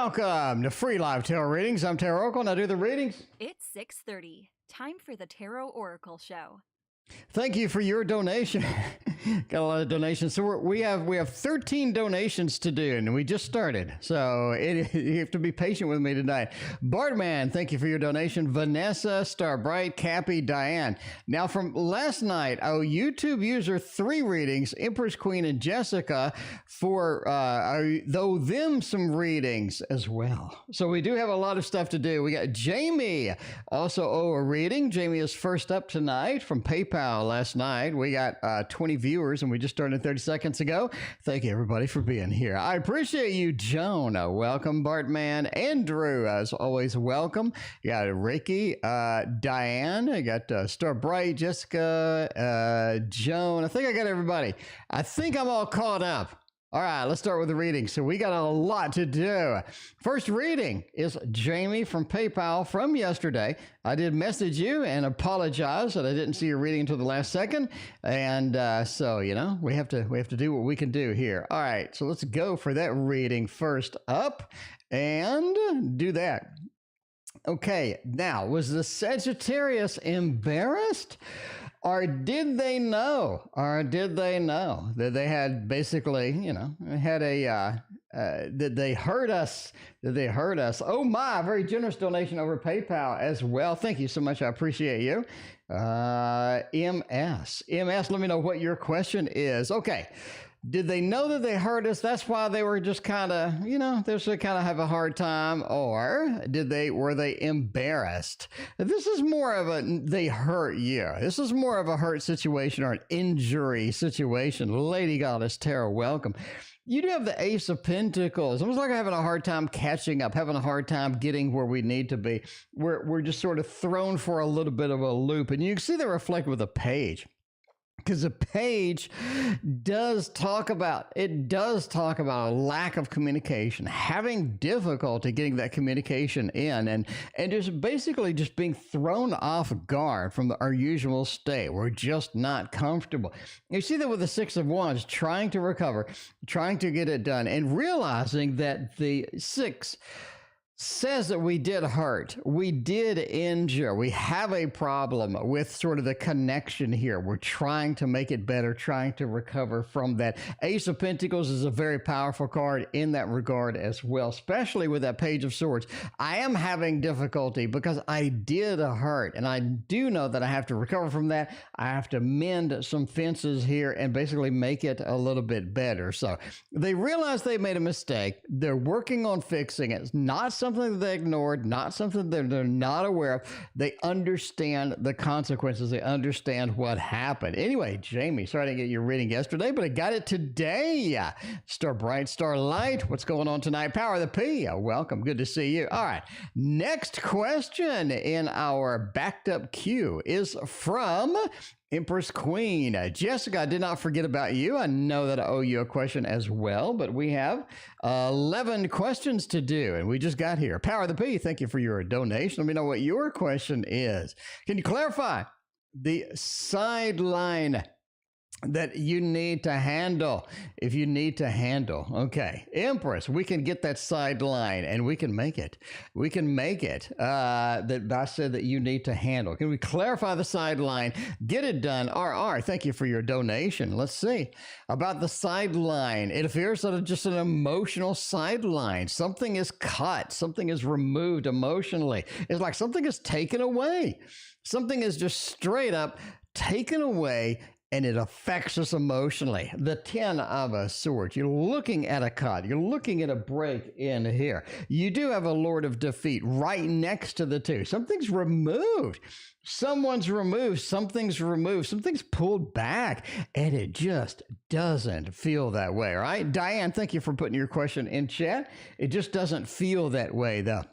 Welcome to Free Live Tarot Readings. I'm Tarot Oracle and I do the readings. It's 6:30. Time for the Tarot Oracle Show. Thank you for your donation. Got a lot of donations. So we have 13 donations to do, and we just started. So you have to be patient with me tonight. Bartman, thank you for your donation. Vanessa, Starbright, Cappy, Diane. Now from last night, our YouTube user 3 readings, Empress, Queen, and Jessica, for them some readings as well. So we do have a lot of stuff to do. We got Jamie also a reading. Jamie is first up tonight from PayPal last night. We got 20 viewers and we just started 30 seconds ago. Thank you everybody for being here. I appreciate you, Joan. Welcome, Bartman. Andrew, as always, welcome. You got Ricky, Diane, I got Starbright, Jessica, Joan. I think I got everybody. I think I'm all caught up. All right, let's start with the reading. So we got a lot to do. First reading is Jamie from PayPal from yesterday. I did message you and apologize that I didn't see your reading until the last second. And so, you know, we have to do what we can do here. All right, so let's go for that reading first up and do that. Okay, now, was the Sagittarius embarrassed? Or did they know? That they had basically, you know, had a, that they hurt us? Oh my, very generous donation over PayPal as well. Thank you so much. I appreciate you. MS, let me know what your question is. Okay. Did they know that they hurt us? That's why they were just kind of, you know, they should kind of have a hard time. Or were they embarrassed? This is more of a, they hurt you. This is more of a hurt situation or an injury situation. Lady Goddess Tarot, welcome. You do have the Ace of Pentacles. Almost like having a hard time catching up, having a hard time getting where we need to be. We're just sort of thrown for a little bit of a loop. And you can see that reflected with the page. Because the page does talk about a lack of communication, having difficulty getting that communication in, and just basically just being thrown off guard from our usual state. We're just not comfortable. You see that with the Six of Wands, trying to recover, trying to get it done, and realizing that the Six says that we did hurt, we did injure, we have a problem with sort of the connection here. We're trying to make it better, trying to recover from that. Ace of Pentacles is a very powerful card in that regard as well, especially with that Page of Swords. I am having difficulty because I did hurt, and I do know that I have to recover from that. I have to mend some fences here and basically make it a little bit better. So they realize they made a mistake. They're working on fixing it. It's not something that they ignored, not something that they're not aware of. They understand the consequences. They understand what happened. Anyway, Jamie, sorry I didn't get your reading yesterday, but I got it today. Star Bright, Star Light, what's going on tonight? Power of the P, welcome. Good to see you. All right, next question in our backed up queue is from Empress Queen. Jessica, I did not forget about you. I know that I owe you a question as well, but we have 11 questions to do, and we just got here. Power of the P, thank you for your donation. Let me know what your question is. Can you clarify the sideline that you need to handle? If you need to handle, okay, Empress, we can get that sideline and we can make it. That I said that you need to handle. Can we clarify the sideline? Get it done. RR, thank you for your donation. Let's see about the sideline. It appears that it's just an emotional sideline. Something is cut. Something is removed emotionally. It's like something is taken away. Something is just straight up taken away, and it affects us emotionally. The 10 of Swords. You're looking at a cut. You're looking at a break in here. You do have a Lord of Defeat right next to the 2. Something's removed. Someone's removed. Something's removed. Something's pulled back. And it just doesn't feel that way, all right? Diane, thank you for putting your question in chat. It just doesn't feel that way, though.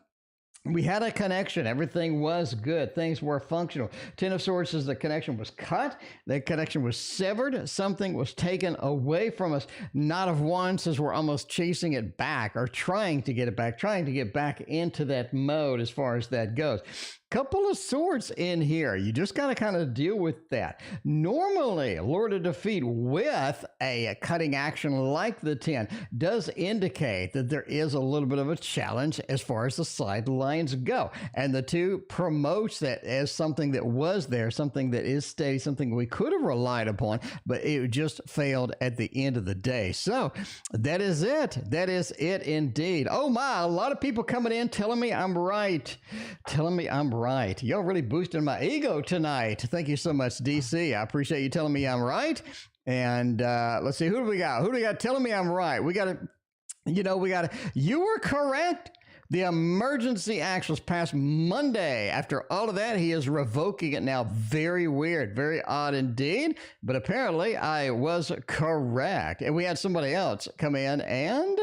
We had a connection. Everything was good. Things were functional. 10 of Swords says the connection was cut. The connection was severed. Something was taken away from us. Knight of Wands says we're almost chasing it back or trying to get it back, trying to get back into that mode as far as that goes. Couple of swords in here. You just got to kind of deal with that. Normally, Lord of Defeat with a cutting action like the 10 does indicate that there is a little bit of a challenge as far as the sidelines go. And the 2 promotes that as something that was there, something that is steady, something we could have relied upon, but it just failed at the end of the day. So that is it. That is it indeed. Oh my, a lot of people coming in telling me I'm right. Telling me I'm right. Y'all really boosting my ego tonight. Thank you so much, DC. I appreciate you telling me I'm right. And let's see, who do we got? Who do we got telling me I'm right? We got to, you were correct. The emergency action was passed Monday. After all of that, he is revoking it now. Very weird, very odd indeed. But apparently, I was correct. And we had somebody else come in and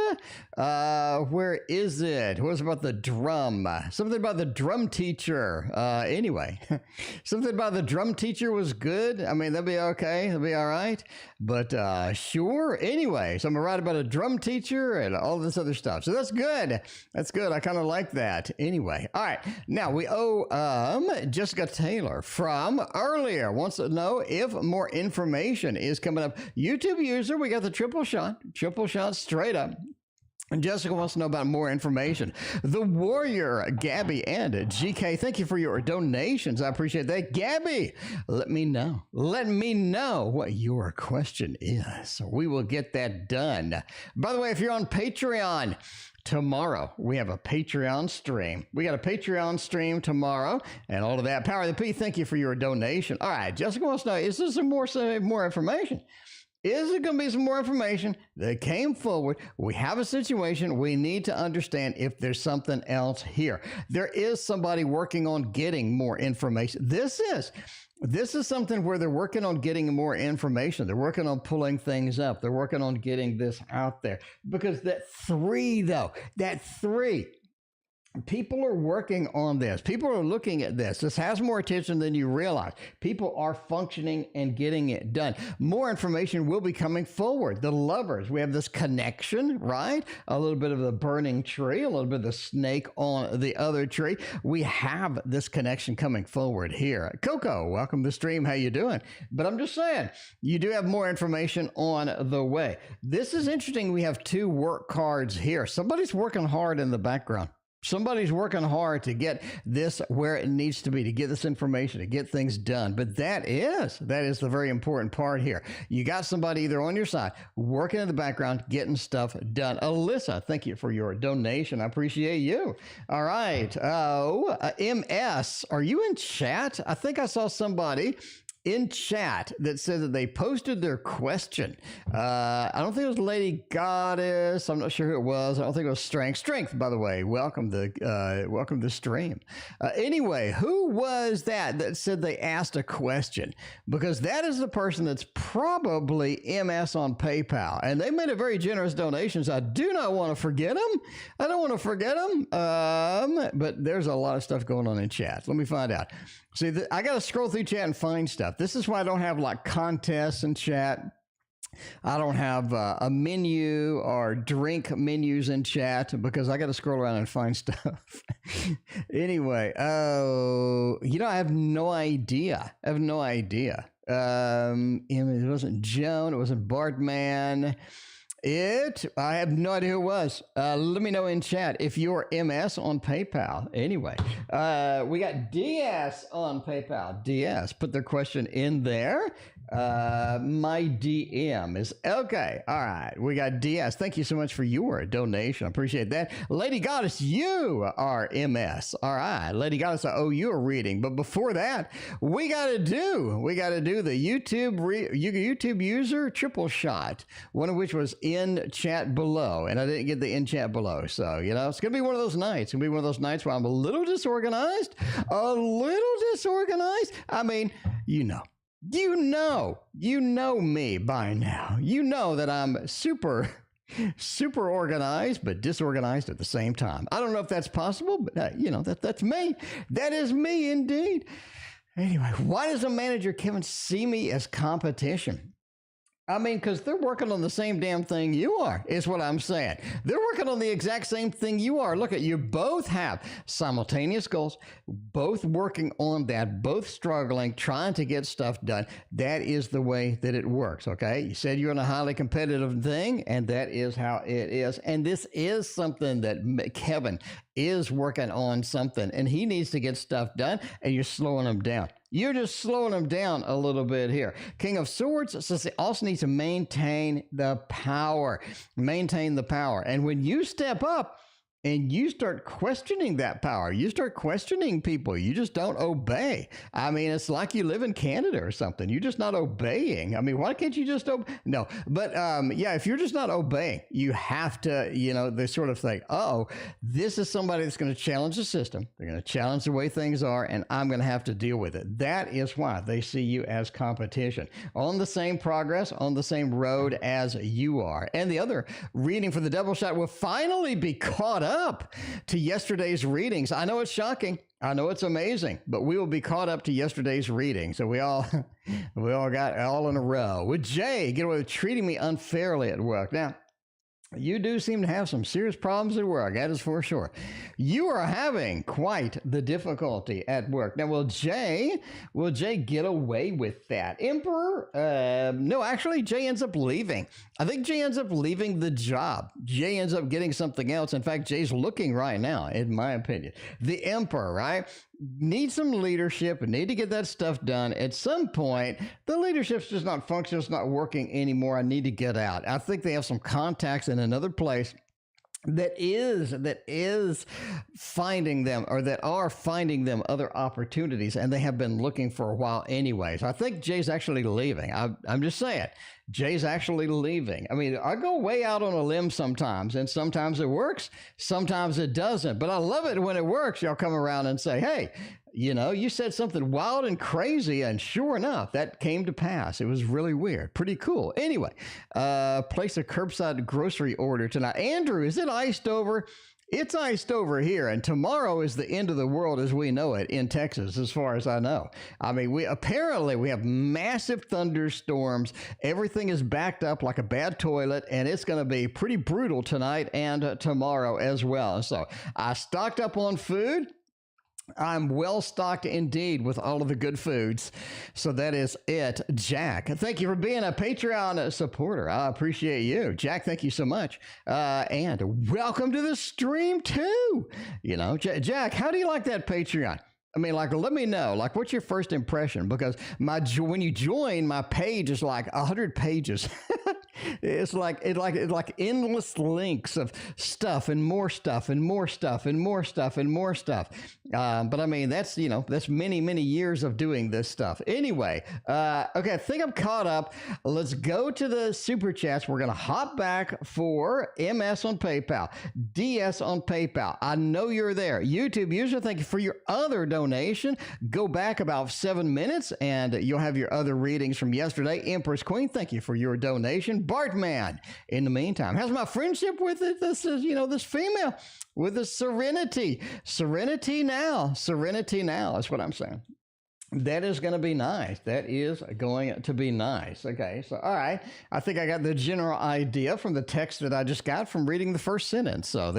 where is it? What was about the drum? Something about the drum teacher. Anyway, something about the drum teacher was good. I mean, that'd be okay. That'd be all right. But sure. Anyway, so I'm right about a drum teacher and all this other stuff. So that's good. That's good. I kind of like that. Anyway, all right. Now we owe Jessica Taylor from earlier wants to know if more information is coming up. YouTube user, we got the triple shot straight up. And Jessica wants to know about more information. The Warrior, Gabby, and GK, thank you for your donations. I appreciate that. Gabby, let me know. Let me know what your question is. We will get that done. By the way, if you're on Patreon, tomorrow, we have a Patreon stream. We got a Patreon stream tomorrow and all of that. Power of the P, thank you for your donation. All right, Jessica wants to know, is there some more information? Is there going to be some more information that came forward? We have a situation. We need to understand if there's something else here. There is somebody working on getting more information. This is something where they're working on getting more information. They're working on pulling things up. They're working on getting this out there. Because that 3, people are working on this. People are looking at this. This has more attention than you realize. People are functioning and getting it done. More information will be coming forward. The Lovers, we have this connection, right? A little bit of the burning tree, a little bit of the snake on the other tree. We have this connection coming forward here. Coco, welcome to the stream. How you doing? But I'm just saying, you do have more information on the way. This is interesting. We have 2 work cards here. Somebody's working hard in the background. Somebody's working hard to get this where it needs to be, to get this information, to get things done. But that is the very important part here. You got somebody either on your side, working in the background, getting stuff done. Alyssa, thank you for your donation. I appreciate you. All right. MS, are you in chat? I think I saw somebody in chat that said that they posted their question. I don't think it was Lady Goddess. I'm not sure who it was. I don't think it was Strength. Strength, by the way. Welcome to stream. Anyway, who was that said they asked a question? Because that is the person that's probably MS on PayPal. And they made a very generous donation. So I do not want to forget them. I don't want to forget them. But there's a lot of stuff going on in chat. Let me find out. See, I got to scroll through chat and find stuff. This is why I don't have like contests in chat. I don't have a menu or drink menus in chat because I got to scroll around and find stuff. Anyway, I have no idea. It wasn't Joan. It wasn't Bartman. I have no idea who it was. Let me know in chat if you're MS on PayPal. Anyway, we got DS on PayPal. DS, put their question in there. My DM is okay. All right. We got DS. Thank you so much for your donation. I appreciate that. Lady Goddess, you are MS. All right. Lady Goddess, I owe you a reading. But before that, we got to do the YouTube user triple shot, one of which was in chat below. And I didn't get the in chat below. So, it's going to be one of those nights. It's going to be one of those nights where I'm a little disorganized. I mean, You know me by now. You know that I'm super organized, but disorganized at the same time. I don't know if that's possible, but that's me. That is me indeed. Anyway, why doesn't manager Kevin see me as competition? I mean, because they're working on the same damn thing you are, is what I'm saying. They're working on the exact same thing you are. Look at you, both have simultaneous goals, both working on that, both struggling, trying to get stuff done. That is the way that it works, okay? You said you're in a highly competitive thing, and that is how it is. And this is something that Kevin is working on something, and he needs to get stuff done, and you're slowing him down. You're just slowing them down a little bit here. King of Swords says they also need to maintain the power. Maintain the power. And when you step up and you start questioning that power, you start questioning people, you just don't obey. I mean, it's like you live in Canada or something. You're just not obeying. I mean, why can't you just obey? No, but yeah, if you're just not obeying, you have to, they sort of think, oh, this is somebody that's going to challenge the system. They're going to challenge the way things are, and I'm going to have to deal with it. That is why they see you as competition. On the same progress, on the same road as you are. And the other reading for the double shot will finally be caught up to yesterday's readings. I know it's shocking. I know it's amazing, but we will be caught up to yesterday's reading. So we all got all in a row. With Jay, get away with treating me unfairly at work. Now, you do seem to have some serious problems at work. That is for sure. You are having quite the difficulty at work. Now, will Jay get away with that? Emperor? No, actually, Jay ends up leaving. I think Jay ends up leaving the job. Jay ends up getting something else. In fact, Jay's looking right now, in my opinion. The Emperor, right? Need some leadership and need to get that stuff done. At some point, the leadership's just not functioning, it's not working anymore. I need to get out. I think they have some contacts in another place that is finding them, or that are finding them other opportunities, and they have been looking for a while anyways. I think Jay's actually leaving. I'm just saying, Jay's actually leaving. I mean, I go way out on a limb sometimes, and sometimes it works, sometimes it doesn't. But I love it when it works. Y'all come around and say, hey, you said something wild and crazy, and sure enough, that came to pass. It was really weird. Pretty cool. Anyway, place a curbside grocery order tonight. Andrew, is it iced over? It's iced over here, and tomorrow is the end of the world as we know it in Texas, as far as I know. I mean, we have massive thunderstorms. Everything is backed up like a bad toilet, and it's going to be pretty brutal tonight and tomorrow as well. So I stocked up on food. I'm well stocked indeed with all of the good foods. So that is it. Jack, thank you for being a Patreon supporter. I appreciate you. Jack, thank you so much. And welcome to the stream too. Jack, how do you like that Patreon? I mean, let me know, what's your first impression? Because when you join, my page is like 100 pages. It's like endless links of stuff and more stuff and more stuff and more stuff and more stuff. But I mean, that's many, many years of doing this stuff. Anyway, okay, I think I'm caught up. Let's go to the super chats. We're going to hop back for MS on PayPal, DS on PayPal. I know you're there. YouTube user, thank you for your other donation. Go back about 7 minutes and you'll have your other readings from yesterday. Empress Queen, thank you for your donation. Bartman, in the meantime, how's my friendship with it? This is, this female with the Serenity now is what I'm saying. That is going to be nice. That is going to be nice. Okay, so all right. I think I got the general idea from the text that I just got from reading the first sentence. So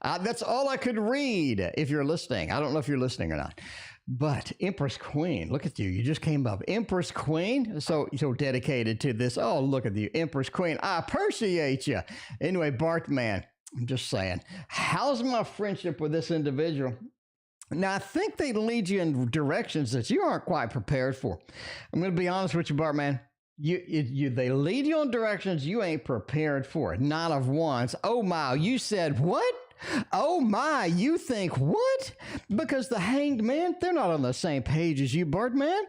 that's all I could read if you're listening. I don't know if you're listening or not. But Empress Queen, look at you. You just came up. Empress Queen, so dedicated to this. Oh, look at you, Empress Queen. I appreciate you. Anyway, Bartman, I'm just saying, how's my friendship with this individual? Now, I think they lead you in directions that you aren't quite prepared for. I'm going to be honest with you, Bartman. They lead you in directions you ain't prepared for. Not of once. Oh, my, you said what? Oh my, you think what? Because the Hanged Man, they're not on the same page as you, Bartman.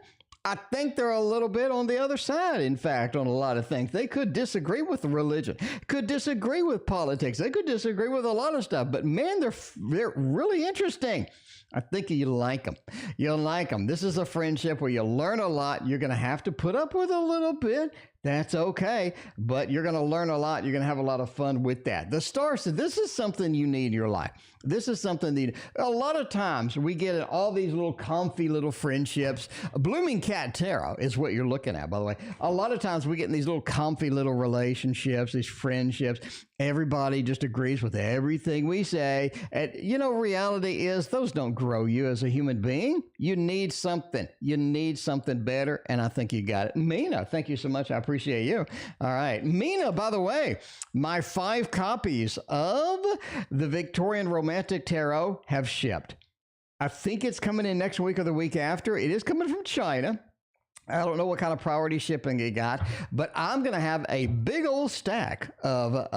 I think they're a little bit on the other side, in fact, on a lot of things. They could disagree with religion, could disagree with politics. They could disagree with a lot of stuff. But man, they're really interesting. I think you like them. You'll like them. This is a friendship where you learn a lot. You're going to have to put up with a little bit. That's okay, but you're going to learn a lot. You're going to have a lot of fun with that. The star said, this is something you need in your life. This is something that a lot of times we get in all these little comfy little friendships. Blooming Cat Tarot is what you're looking at, by the way. A lot of times we get in these little comfy little relationships, these friendships. Everybody just agrees with everything we say. And, reality is those don't grow you as a human being. You need something. You need something better, and I think you got it. Mina, thank you so much. I appreciate you. All right. Mina, by the way, my 5 copies of the Victorian Romantic Tarot have shipped. I think it's coming in next week or the week after. It is coming from China. I don't know what kind of priority shipping it got, but I'm going to have a big old stack of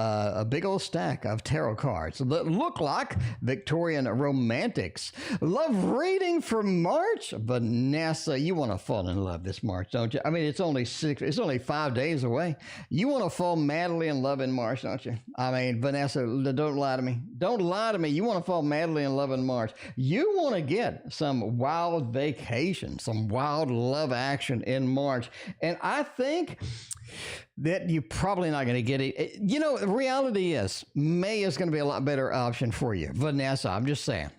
tarot cards that look like Victorian romantics. Love reading for March. Vanessa, you want to fall in love this March, don't you? I mean, it's only 5 days away. You want to fall madly in love in March, don't you? I mean, Vanessa, don't lie to me. Don't lie to me. You want to fall madly in love in March. You want to get some wild vacation, some wild love action in March. And I think that you're probably not going to get it. The reality is May is going to be a lot better option for you. Vanessa, I'm just saying.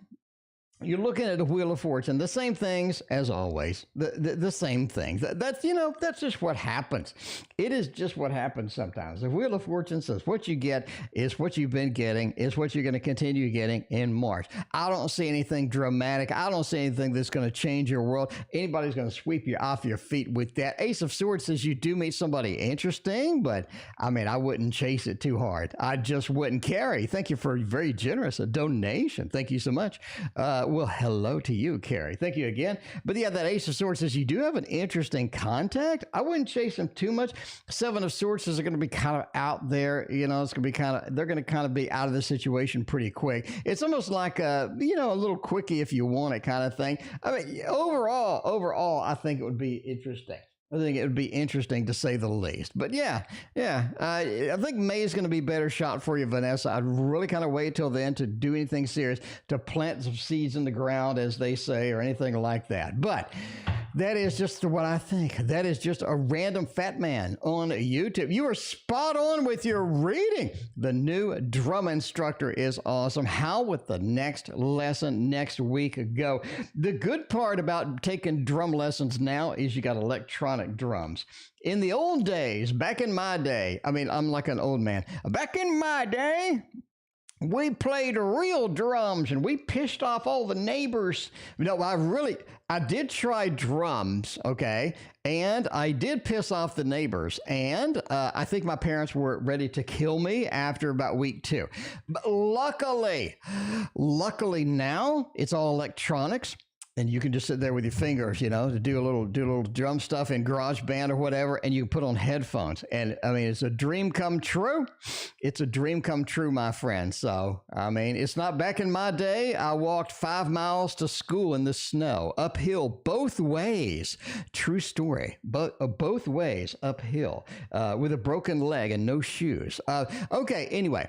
You're looking at the Wheel of Fortune, the same things as always, the same things. That's just what happens. It is just what happens sometimes. The Wheel of Fortune says what you get is what you've been getting, is what you're going to continue getting in March. I don't see anything dramatic. I don't see anything that's going to change your world. Anybody's going to sweep you off your feet with that. Ace of Swords says you do meet somebody interesting, but I mean, I wouldn't chase it too hard. I just wouldn't. Carrie, thank you for a very generous donation. Thank you so much. Well, hello to you, Carrie. Thank you again. But yeah, that Ace of Swords says you do have an interesting contact. I wouldn't chase them too much. 7 of Swords is going to be kind of out there. It's going to be they're going to kind of be out of the situation pretty quick. It's almost like a little quickie if you want it kind of thing. I mean, overall, I think it would be interesting. I think it would be interesting to say the least. But yeah. I think May is going to be better shot for you, Vanessa. I'd really kind of wait till then to do anything serious, to plant some seeds in the ground, as they say, or anything like that. But that is just what I think. That is just a random fat man on YouTube. You are spot on with your reading. The new drum instructor is awesome. How would the next lesson next week go? The good part about taking drum lessons now is you got electronic drums. In the old days, back in my day, I mean, I'm like an old man. Back in my day, we played real drums and we pissed off all the neighbors. I did try drums, okay? And I did piss off the neighbors. And I think my parents were ready to kill me after about week 2. But luckily now it's all electronics. And you can just sit there with your fingers, to do a little drum stuff in GarageBand or whatever, and you can put on headphones. And I mean, it's a dream come true. It's a dream come true, my friend. So, I mean, it's not back in my day. I walked 5 miles to school in the snow, uphill, both ways. True story. Both ways uphill, with a broken leg and no shoes. Okay, anyway.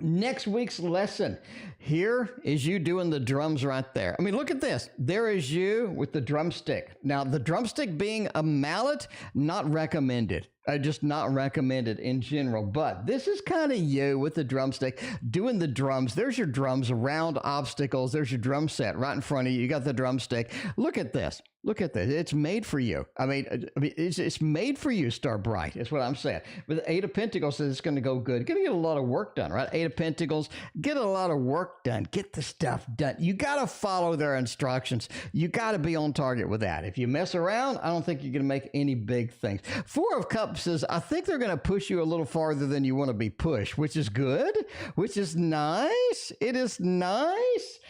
Next week's lesson. Here is you doing the drums right there. I mean, look at this. There is you with the drumstick. Now, the drumstick being a mallet, not recommended. Just not recommended in general. But this is kind of you with the drumstick doing the drums. There's your drums, round obstacles. There's your drum set right in front of you. You got the drumstick. Look at this. Look at this. It's made for you. I mean, it's made for you, Star Bright. That's what I'm saying. But the 8 of Pentacles says it's going to go good. Going to get a lot of work done, right? 8 of Pentacles, get a lot of work done. Get the stuff done. You got to follow their instructions. You got to be on target with that. If you mess around, I don't think you're going to make any big things. 4 of Cups says, I think they're going to push you a little farther than you want to be pushed, which is good, which is nice. It is nice.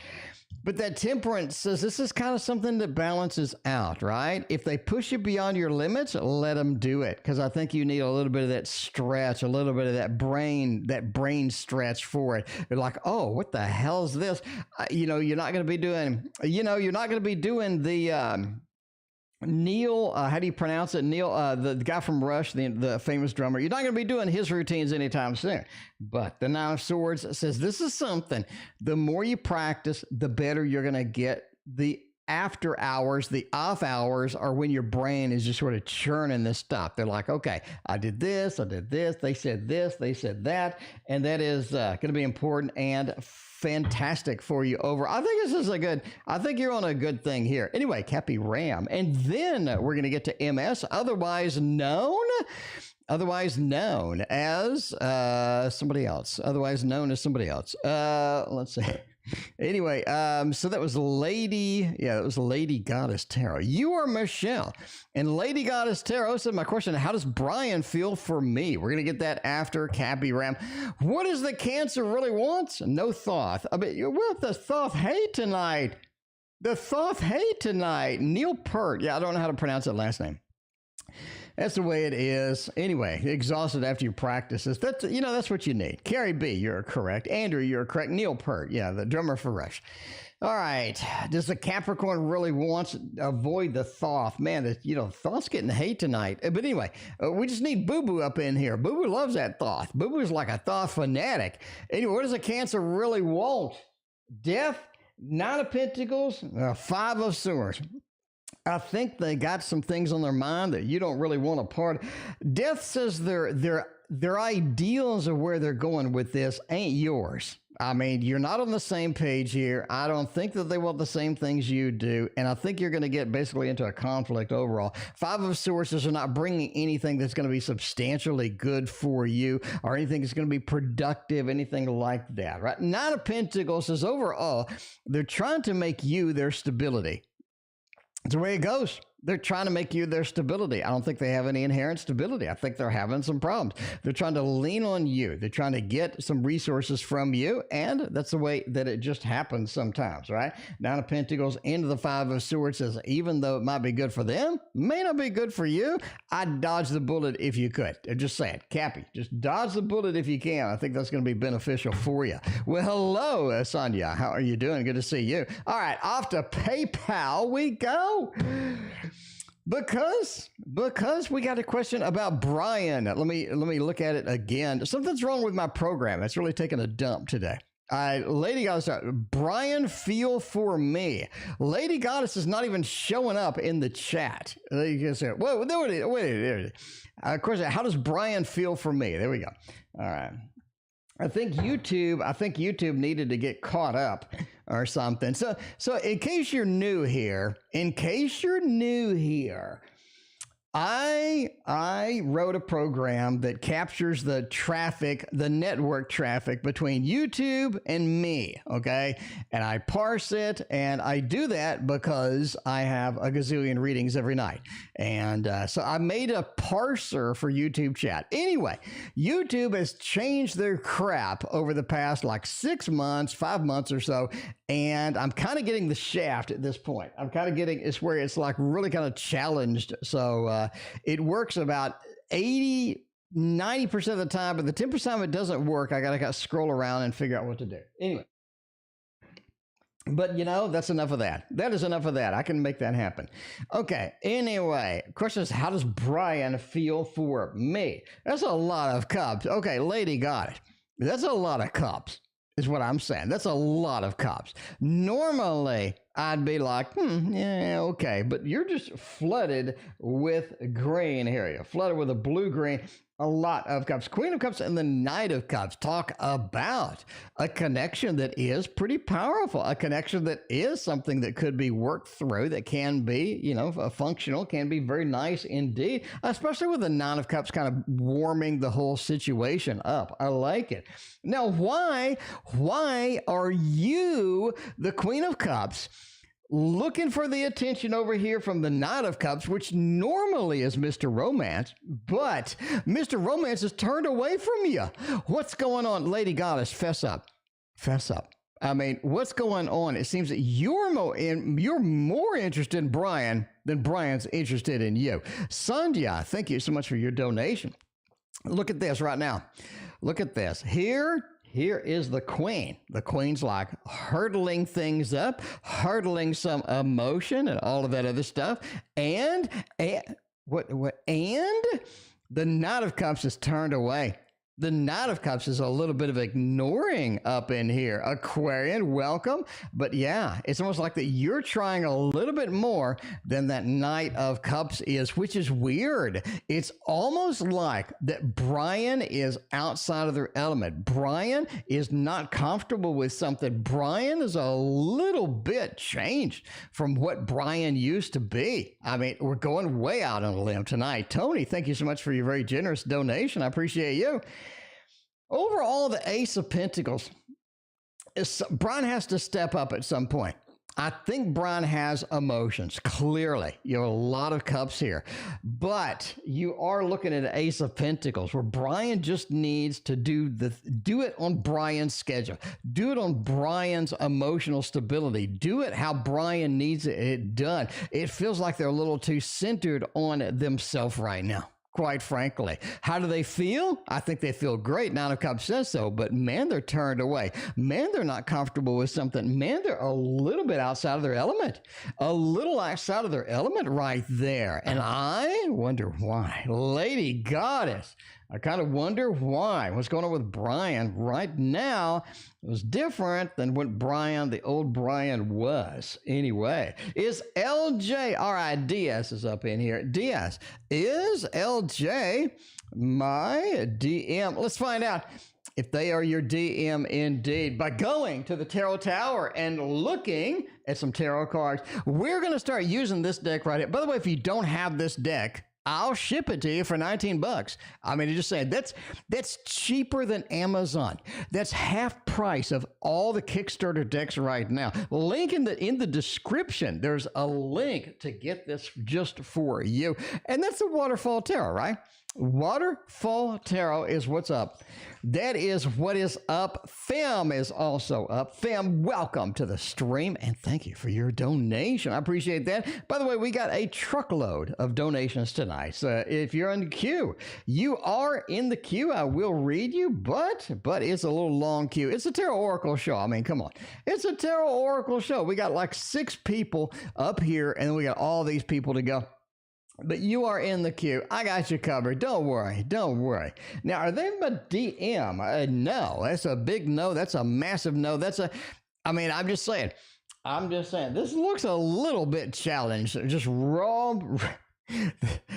But that Temperance says this is kind of something that balances out, right? If they push you beyond your limits, let them do it. Because I think you need a little bit of that stretch, a little bit of that brain stretch for it. You're like, oh, what the hell is this? You're not going to be doing, you're not going to be doing Neil, how do you pronounce it? Neil, the guy from Rush, the famous drummer. You're not going to be doing his routines anytime soon. But the Nine of Swords says this is something. The more you practice, the better you're going to get. The after hours, the off hours are when your brain is just sort of churning this stuff. They're like, okay, I did this, they said this, they said that, and that is going to be important and fantastic for you over. I think this is I think you're on a good thing here. Anyway, Cappy Ram. And then we're going to get to MS, otherwise known as somebody else. Let's see. Anyway, so that was Lady Goddess Tarot. You are Michelle. And Lady Goddess Tarot said, my question, how does Brian feel for me? We're going to get that after Cappy Ram. What does the Cancer really want? No Thoth. I mean, what the Thoth hate tonight? Neil Peart. Yeah, I don't know how to pronounce that last name. That's the way it is. Anyway, exhausted after you practice this. That's what you need. Carrie B, you're correct. Andrew, you're correct. Neil Peart, yeah, the drummer for Rush. All right. Does the Capricorn really want to avoid the Thoth? Man, Thoth's getting hate tonight. But anyway, we just need Boo Boo up in here. Boo Boo loves that Thoth. Boo Boo's like a Thoth fanatic. Anyway, what does the Cancer really want? Death, Nine of Pentacles, Five of Swords. I think they got some things on their mind that you don't really want a part of. Death says their ideals of where they're going with this ain't yours. I mean, you're not on the same page here. I don't think that they want the same things you do. And I think you're going to get basically into a conflict overall. Five of Swords are not bringing anything that's going to be substantially good for you or anything that's going to be productive, anything like that, right? Nine of Pentacles is overall, they're trying to make you their stability. That's the way it goes. They're trying to make you their stability. I don't think they have any inherent stability. I think they're having some problems. They're trying to lean on you. They're trying to get some resources from you, and that's the way that it just happens sometimes, right? Nine of Pentacles into the Five of Swords says, even though it might be good for them, may not be good for you, I'd dodge the bullet if you could. I'm just saying, Cappy, just dodge the bullet if you can. I think that's going to be beneficial for you. Well, hello, Sonia. How are you doing? Good to see you. All right, off to PayPal we go. Because we got a question about Brian. Let me look at it again. Something's wrong with my program. It's really taking a dump today. Lady Goddess, Brian, feel for me. Lady Goddess is not even showing up in the chat. You can say, wait, there it is. Question, how does Brian feel for me? There we go. All right. I think YouTube needed to get caught up or something. So in case you're new here, I wrote a program that captures the traffic, the network traffic between YouTube and me, okay? And I parse it, and I do that because I have a gazillion readings every night. And so I made a parser for YouTube chat. Anyway, YouTube has changed their crap over the past like 6 months, 5 months or so, and I'm kind of getting the shaft at this point. It's where it's like really kind of challenged. So it works about 90% of the time, but the 10% of it doesn't work. I got to scroll around and figure out what to do. Anyway. But, that's enough of that. That is enough of that. I can make that happen. Okay. Anyway, question is, how does Brian feel for me? That's a lot of cups. Okay, Lady got it. That's a lot of cups. Is what I'm saying. That's a lot of cups. Normally, I'd be like, yeah, okay. But you're just flooded with green here. You're flooded with a blue-green. A lot of cups. Queen of Cups and the Knight of Cups talk about a connection that is pretty powerful. A connection that is something that could be worked through, that can be, functional, can be very nice indeed, especially with the Nine of Cups kind of warming the whole situation up. I like it. Now, why are you the Queen of Cups looking for the attention over here from the Knight of Cups, which normally is Mr. Romance, but Mr. Romance is turned away from you? What's going on? Lady Goddess, fess up. I mean, what's going on? It seems that you're more interested in Brian than Brian's interested in you. Sandhya, thank you so much for your donation. Look at this right now. Look at this. Here here is the Queen. The Queen's like hurdling things up, hurdling some emotion and all of that other stuff. And what? And the Knight of Cups is turned away. The Knight of Cups is a little bit of ignoring up in here. Aquarian, welcome. But yeah, it's almost like that you're trying a little bit more than that Knight of Cups is, which is weird. It's almost like that Brian is outside of their element. Brian is not comfortable with something. Brian is a little bit changed from what Brian used to be. I mean, we're going way out on a limb tonight. Tony, thank you so much for your very generous donation. I appreciate you. Overall, the Ace of Pentacles, Brian has to step up at some point. I think Brian has emotions, clearly. You have a lot of cups here. But you are looking at an Ace of Pentacles where Brian just needs to do it on Brian's schedule. Do it on Brian's emotional stability. Do it how Brian needs it done. It feels like they're a little too centered on themselves right now. Quite frankly. How do they feel? I think they feel great. Nine of Cups says so, but man, they're turned away. Man, they're not comfortable with something. Man, they're a little bit outside of their element. A little outside of their element right there. And I wonder why. Lady Goddess, I kind of wonder why. What's going on with Brian right now was different than what Brian, the old Brian, was. Anyway, is LJ, all right, Diaz is up in here. Diaz, is LJ my DM? Let's find out if they are your DM indeed by going to the Tarot Tower and looking at some tarot cards. We're going to start using this deck right here. By the way, if you don't have this deck, I'll ship it to you for $19. I mean, just saying that's cheaper than Amazon. That's half price of all the Kickstarter decks right now. Link in the description. There's a link to get this just for you. And that's the Waterfall Tarot, right? Waterfall Tarot is what's up. That is what is up. Fem is also up. Fem, welcome to the stream, and thank you for your donation. I appreciate that. By the way, we got a truckload of donations tonight. So if you're in the queue, you are in the queue. I will read you, but it's a little long queue. It's a Tarot Oracle show. I mean, come on. It's a Tarot Oracle show. We got like 6 people up here, and we got all these people to go. But you are in the queue. I got you covered. Don't worry. Don't worry. Now, are they my DM? No. That's a big no. That's a massive no. I'm just saying. This looks a little bit challenged. Just raw.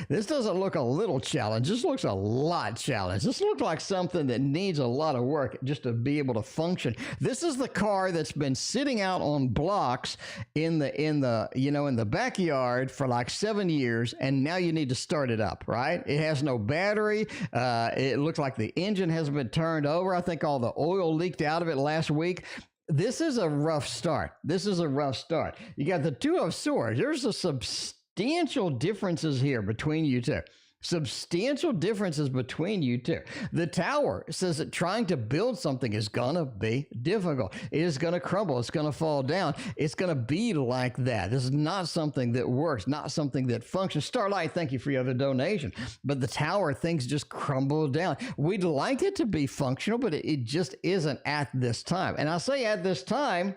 This doesn't look a little challenged. This looks a lot challenged. This looks like something that needs a lot of work just to be able to function. This is the car that's been sitting out on blocks in the backyard for like 7 years, and now you need to start it up, right? It has no battery. It looks like the engine hasn't been turned over. I think all the oil leaked out of it last week. This is a rough start. You got the Two of Swords. There's a substantial differences here between you two. Substantial differences between you two. The Tower says that trying to build something is going to be difficult. It is going to crumble. It's going to fall down. It's going to be like that. This is not something that works, not something that functions. Starlight, thank you for your other donation. But the Tower, things just crumble down. We'd like it to be functional, but it just isn't at this time. And I say at this time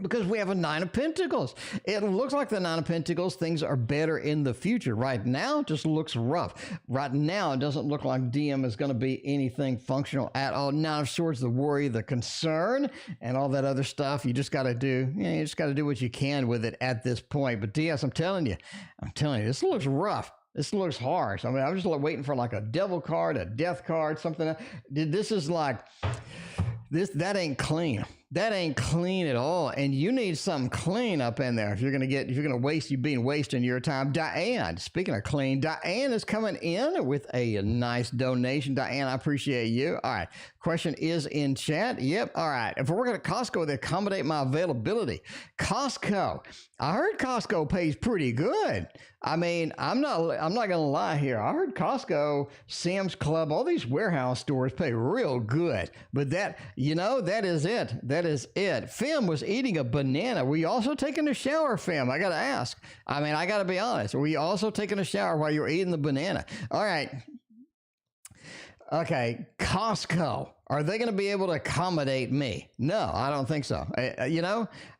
because we have a Nine of Pentacles. It looks like the Nine of Pentacles, things are better in the future. Right now, it just looks rough. Right now, it doesn't look like DM is going to be anything functional at all. Nine of Swords, the worry, the concern, and all that other stuff. You just got to do, what you can with it at this point. But DS, I'm telling you, this looks rough. This looks harsh. I mean, I'm just waiting for like a devil card, a death card, something. This is like, that ain't clean. That ain't clean at all. And you need something clean up in there. If you're going to waste, you've been wasting your time. Diane, speaking of clean, Diane is coming in with a nice donation. Diane, I appreciate you. All right. Question is in chat. Yep. All right. If we're working at Costco, they accommodate my availability. Costco. I heard Costco pays pretty good. I mean, I'm not going to lie here. I heard Costco, Sam's Club, all these warehouse stores pay real good. But that is it. That is it. Fem was eating a banana. Were you also taking a shower, Fem? I got to ask. I mean, I got to be honest. Were you also taking a shower while you were eating the banana? All right. Okay, Costco. Are they going to be able to accommodate me? No, I don't think so. I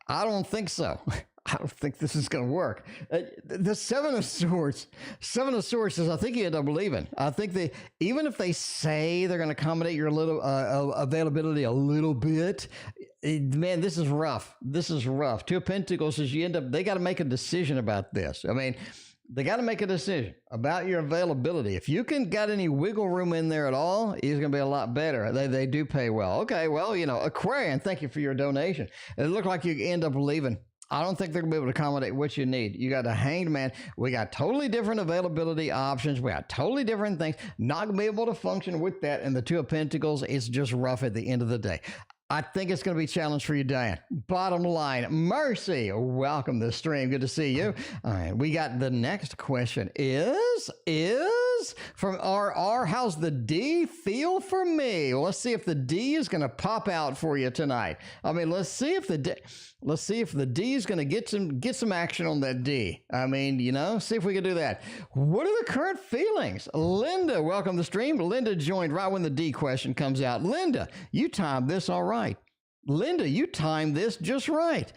don't think so. I don't think this is going to work. The Seven of Swords is, I think you end up leaving. I think even if they say they're going to accommodate your little availability a little bit, man, this is rough. This is rough. Two of Pentacles is they got to make a decision about this. I mean, they got to make a decision about your availability. If you got any wiggle room in there at all, it's going to be a lot better. They do pay well. Okay, well, Aquarian, thank you for your donation. It looked like you end up leaving. I don't think they're going to be able to accommodate what you need. You got a Hanged Man. We got totally different availability options. We got totally different things. Not going to be able to function with that. And the Two of Pentacles, it's just rough at the end of the day. I think it's going to be a challenge for you, Diane. Bottom line, Mercy, welcome to the stream. Good to see you. All right, we got the next question is from RR, how's the D feel for me? Well, let's see if the D is going to pop out for you tonight. I mean, let's see if the D is going to get some action on that D. I mean, see if we can do that. What are the current feelings? Linda, welcome to the stream. Linda joined right when the D question comes out. Linda, you timed this all right. Linda, you timed this just right.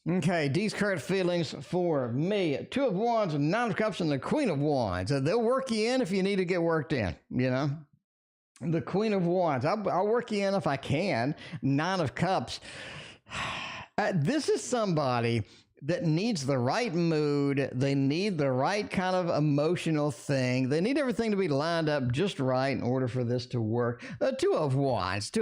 Okay, D's current feelings for me. Two of Wands, Nine of Cups, and the Queen of Wands. They'll work you in if you need to get worked in, The Queen of Wands, I'll work you in if I can. Nine of Cups. This is somebody that needs the right mood. They need the right kind of emotional thing. They need everything to be lined up just right in order for this to work. Two of Wands.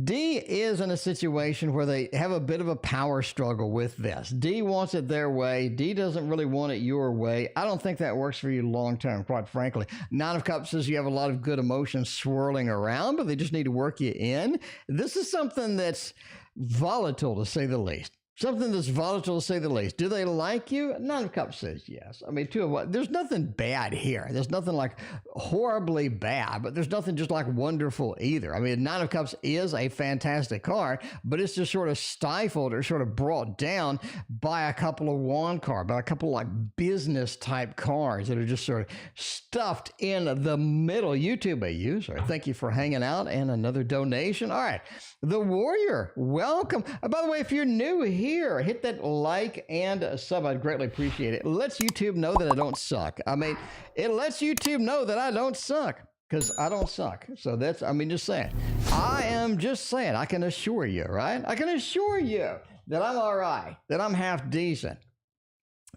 D is in a situation where they have a bit of a power struggle with this. D wants it their way. D doesn't really want it your way. I don't think that works for you long term, quite frankly. Nine of Cups says you have a lot of good emotions swirling around, but they just need to work you in. This is something that's volatile, to say the least. Something that's volatile, to say the least. Do they like you? Nine of Cups says yes. I mean, Two of Wands. There's nothing bad here. There's nothing like horribly bad, but there's nothing just like wonderful either. I mean, Nine of Cups is a fantastic card, but it's just sort of stifled or sort of brought down by a couple of Wand cards, by a couple of like business type cards that are just sort of stuffed in the middle. YouTube, a user. Thank you for hanging out and another donation. All right. The Warrior, welcome. By the way, if you're new here, hit that like and sub. I'd greatly appreciate it. It lets YouTube know that I don't suck. I mean, it lets YouTube know that I don't suck, because I don't suck. So just saying. I am just saying, I can assure you, right? I can assure you that I'm all right, that I'm half decent.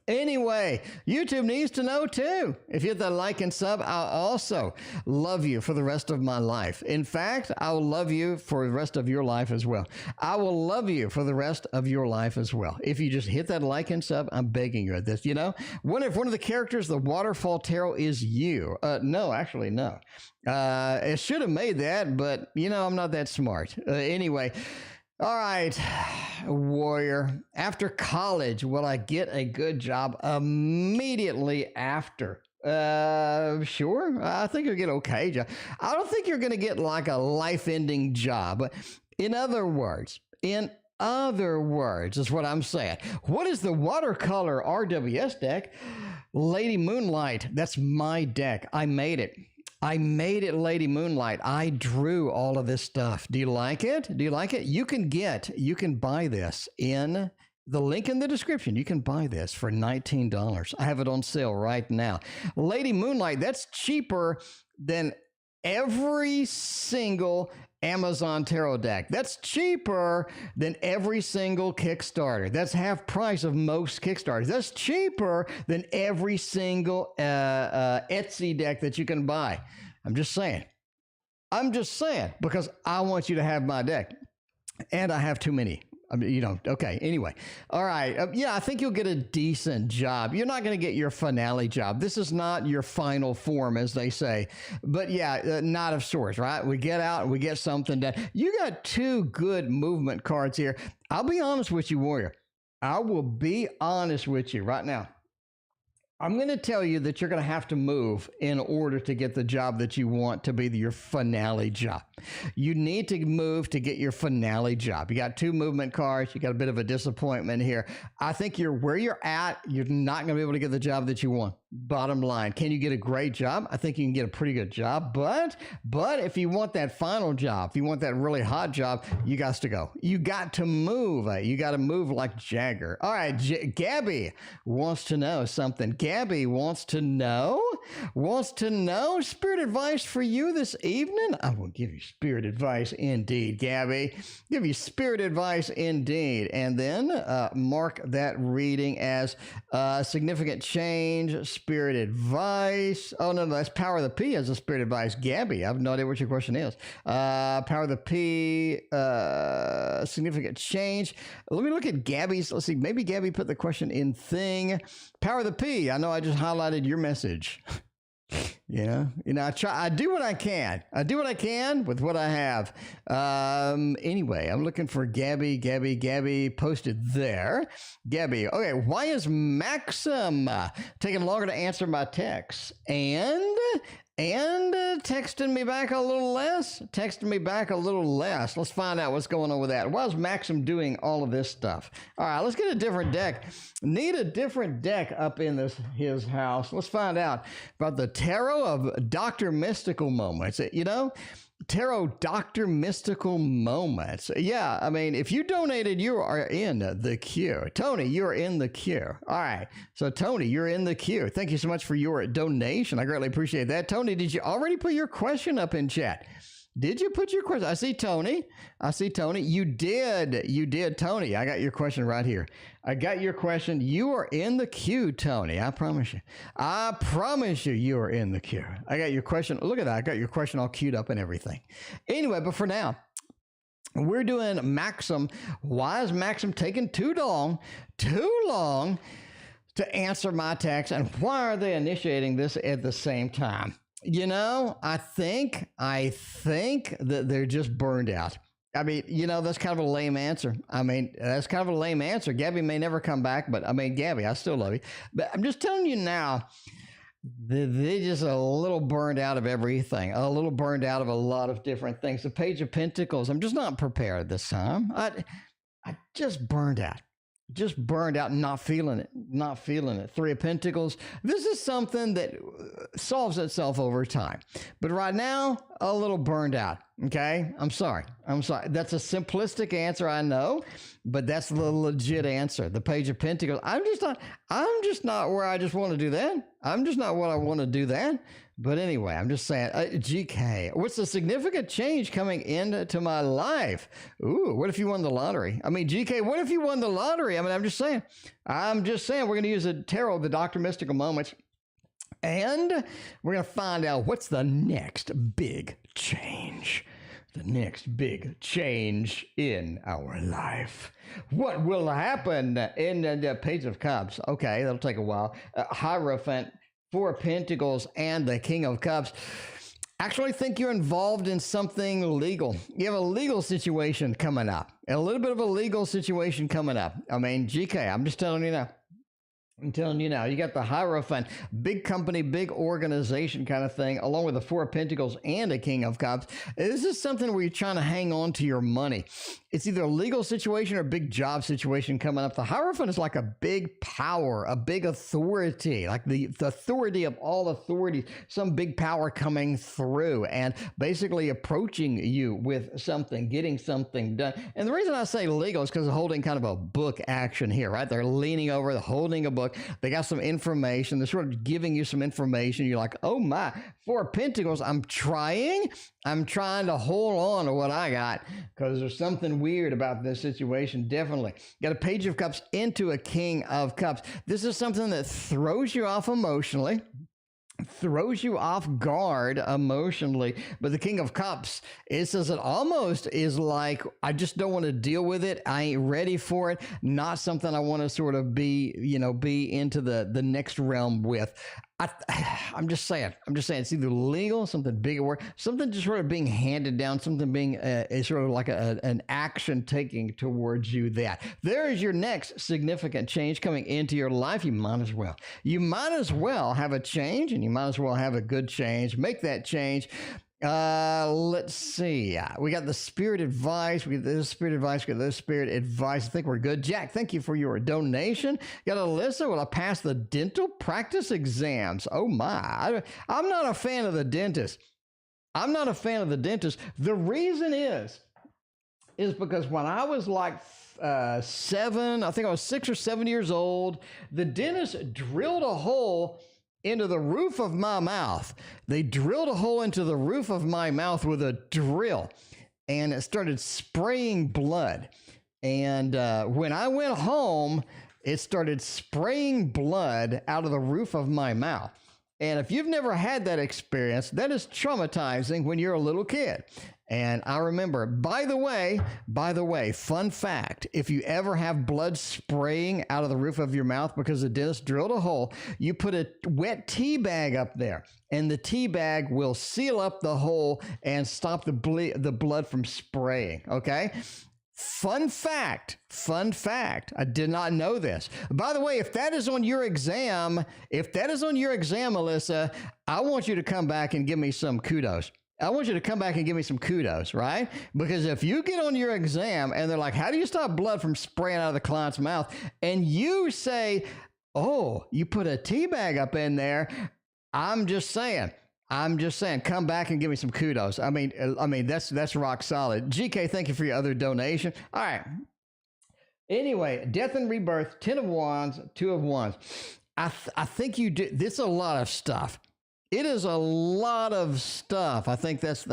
Anyway, YouTube needs to know too. If you hit that like and sub, I'll also love you for the rest of my life. In fact, I will love you for the rest of your life as well. I will love you for the rest of your life as well. If you just hit that like and sub, I'm begging you at this. If one of the characters, the Waterfall Tarot, is you. No, actually, no. It should have made that, but I'm not that smart. Anyway. All right, Warrior. After college, will I get a good job immediately after? Sure. I think you'll get okay job. I don't think you're going to get like a life-ending job. In other words, is what I'm saying. What is the watercolor RWS deck? Lady Moonlight. That's my deck. I made it. Lady Moonlight. I drew all of this stuff. Do you like it? You can buy this in the link in the description. You can buy this for $19. I have it on sale right now. Lady Moonlight, that's cheaper than every single Amazon Tarot deck. That's cheaper than every single Kickstarter. That's half price of most Kickstarters. That's cheaper than every single Etsy deck that you can buy. I'm just saying, because I want you to have my deck, and I have too many. I mean, okay, anyway. All right. Yeah, I think you'll get a decent job. You're not going to get your finale job. This is not your final form, as they say. But yeah, Knight of Swords, right? We get out and we get something done. You got two good movement cards here. I'll be honest with you, Warrior. I will be honest with you right now. I'm going to tell you that you're going to have to move in order to get the job that you want to be your finale job. You need to move to get your finale job. You got 2 movement cards. You got a bit of a disappointment here. I think where you're at, you're not going to be able to get the job that you want. Bottom line, can you get a great job? I think you can get a pretty good job, but if you want that final job, if you want that really hot job, you got to go. You got to move. You got to move like Jagger. All right, Gabby wants to know something. Gabby wants to know spirit advice for you this evening. I will give you spirit advice indeed, Gabby. Give you spirit advice indeed. And then mark that reading as significant change, spirit advice. Oh, no, that's Power of the P as a spirit advice. Gabby, I have no idea what your question is. Power of the P, significant change. Let me look at Gabby's. Let's see. Maybe Gabby put the question in thing. Power of the P. I know I just highlighted your message. I do what I can. I do what I can with what I have. Anyway, I'm looking for Gabby. Gabby posted there. Gabby, okay, why is Maxim taking longer to answer my texts? And texting me back a little less? Let's find out what's going on with that. Why is Maxim doing all of this stuff? All right, let's get a different deck. Need a different deck up in his house. Let's find out about the Tarot of Dr. Mystical Moments. Tarot Dr. Mystical Moments. Yeah, I mean, if you donated, you are in the queue. Tony, you're in the queue. All right. So, Tony, you're in the queue. Thank you so much for your donation. I greatly appreciate that. Tony, did you already put your question up in chat? Did you put your question? I see Tony. You did, Tony. I got your question right here. I got your question. You are in the queue, Tony. I promise you, you are in the queue. I got your question. Look at that. I got your question all queued up and everything. Anyway, but for now, we're doing Maxim. Why is Maxim taking too long to answer my text? And why are they initiating this at the same time? I think that they're just burned out. I mean, that's kind of a lame answer. Gabby may never come back, but Gabby, I still love you. But I'm just telling you now, they're just a little burned out of everything, a little burned out of a lot of different things. The Page of Pentacles, I'm just not prepared this time. I just burned out. Not feeling it. 3 of Pentacles. This is something that solves itself over time. But right now, a little burned out. Okay? I'm sorry. That's a simplistic answer, I know, but that's the legit answer. The Page of Pentacles. I'm just not where I just want to do that. I'm just not what I want to do that. But anyway, I'm just saying, GK, what's the significant change coming into my life? Ooh, what if you won the lottery? GK, what if you won the lottery? I'm just saying, we're going to use a tarot, the Dr. Mystical Moments, and we're going to find out what's the next big change. The next big change in our life. What will happen in the Page of Cups? Okay, that'll take a while. Hierophant, 4 of Pentacles, and the King of Cups. Actually think you're involved in something legal. You have a legal situation coming up. A little bit of a legal situation coming up. GK, I'm just telling you now. You got the Hierophant, big company, big organization kind of thing, along with the 4 of Pentacles and a King of Cups. This is something where you're trying to hang on to your money. It's either a legal situation or a big job situation coming up. The Hierophant is like a big power, a big authority, like the authority of all authorities, some big power coming through and basically approaching you with something, getting something done. And the reason I say legal is because they're holding kind of a book action here, right? They're leaning over, they're holding a book. They got some information. They're sort of giving you some information. You're like, oh my, 4 of Pentacles. I'm trying to hold on to what I got because there's something weird about this situation. Definitely. Got a Page of Cups into a King of Cups. This is something that throws you off emotionally. Throws you off guard emotionally. But the King of Cups, it says it almost is like, I just don't want to deal with it. I ain't ready for it. Not something I want to sort of be into the next realm with. I'm just saying it's either legal, something big at work, something just sort of being handed down, something being sort of like an action taking towards you. There is your next significant change coming into your life. You might as well have a change, and you might as well have a good change. Make that change. Let's see. We got the spirit advice. We got this spirit advice. We got this spirit advice. I think we're good. Jack, thank you for your donation. Got Alyssa. Will I pass the dental practice exams? Oh my! I'm not a fan of the dentist. I'm not a fan of the dentist. The reason is because when I was like 7, I think I was 6 or 7 years old, the dentist drilled a hole into the roof of my mouth. They drilled a hole into the roof of my mouth with a drill, and it started spraying blood. And when I went home, it started spraying blood out of the roof of my mouth. And if you've never had that experience, that is traumatizing when you're a little kid. And I remember, by the way, fun fact, if you ever have blood spraying out of the roof of your mouth because the dentist drilled a hole, you put a wet tea bag up there, and the tea bag will seal up the hole and stop the blood from spraying, okay? Fun fact. I did not know this. By the way, if that is on your exam, Alyssa, I want you to come back and give me some kudos. I want you to come back and give me some kudos, right? Because if you get on your exam and they're like, how do you stop blood from spraying out of the client's mouth? And you say, oh, you put a tea bag up in there. I'm just saying, come back and give me some kudos. I mean, that's rock solid. GK, thank you for your other donation. All right. Anyway, death and rebirth, 10 of wands, 2 of wands. I think you do. This is a lot of stuff. It is a lot of stuff. I think that's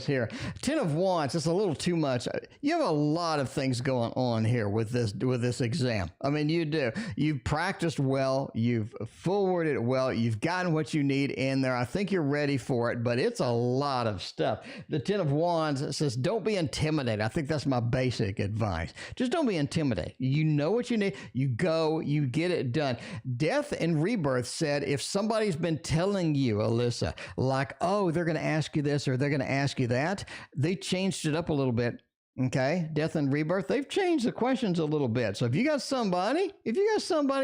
here. 10 of wands. It's a little too much. You have a lot of things going on here with this exam. I mean, you do. You've practiced well. You've forwarded it well. You've gotten what you need in there. I think you're ready for it, but it's a lot of stuff. The 10 of wands says, don't be intimidated. I think that's my basic advice. Just don't be intimidated. You know what you need. You go, you get it done. Death and rebirth said, if somebody's been telling you, Alyssa, like, oh, they're going to ask you this or they're going to ask you that, they changed it up a little bit. Okay, death and rebirth, they've changed the questions a little bit. So if you got somebody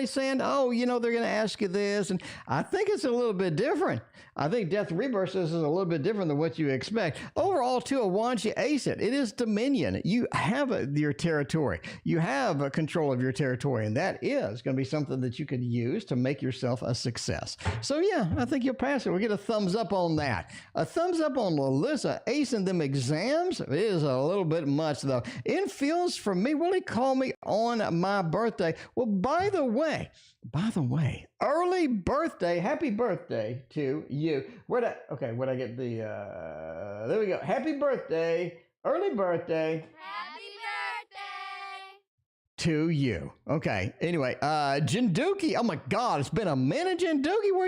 saying, oh, they're going to ask you this, and I think it's a little bit different. I think death and rebirth is a little bit different than what you expect. Overall, 2 of wands, you ace it. It is dominion. You have your territory. You have control of your territory, and that is going to be something that you could use to make yourself a success. So yeah, I think you'll pass it. We'll get a thumbs up on that. A thumbs up on Alyssa acing them exams. It is a little bit much, though. In feels for me, will he call me on my birthday? Well, by the way, early birthday, happy birthday to you. Where'd I get the, there we go. Happy birthday, early birthday. Happy birthday to you. Okay, anyway, Jinduki, oh my God, it's been a minute, Jinduki, where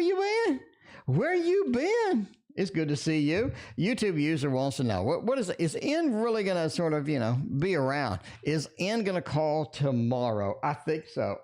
you been? It's good to see you. YouTube user wants to know, what is it? Is N really going to sort of, be around? Is N going to call tomorrow? I think so.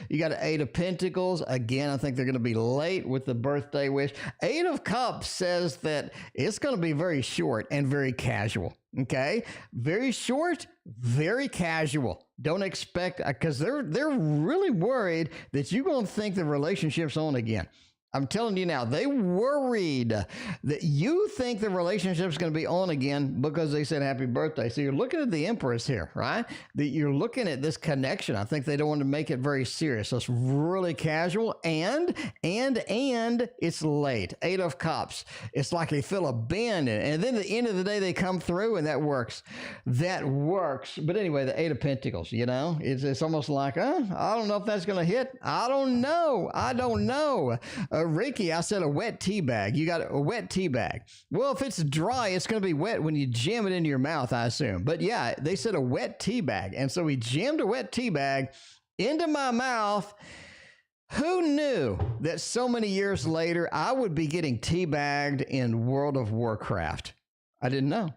You got an 8 of Pentacles. Again, I think they're going to be late with the birthday wish. 8 of Cups says that it's going to be very short and very casual. Okay? Very short, very casual. Don't expect, because they're really worried that you're going to think the relationship's on again. I'm telling you now, they worried that you think the relationship's going to be on again because they said happy birthday. So you're looking at the Empress here, right? You're looking at this connection. I think they don't want to make it very serious. So it's really casual and it's late. 8 of Cups. It's like they feel a bend. And then at the end of the day, they come through and that works. But anyway, the 8 of Pentacles, it's almost like, I don't know if that's going to hit. I don't know. Ricky, I said a wet tea bag. You got a wet tea bag. Well, if it's dry, it's going to be wet when you jam it into your mouth, I assume. But yeah, they said a wet tea bag. And so we jammed a wet tea bag into my mouth. Who knew that so many years later, I would be getting tea bagged in World of Warcraft? I didn't know.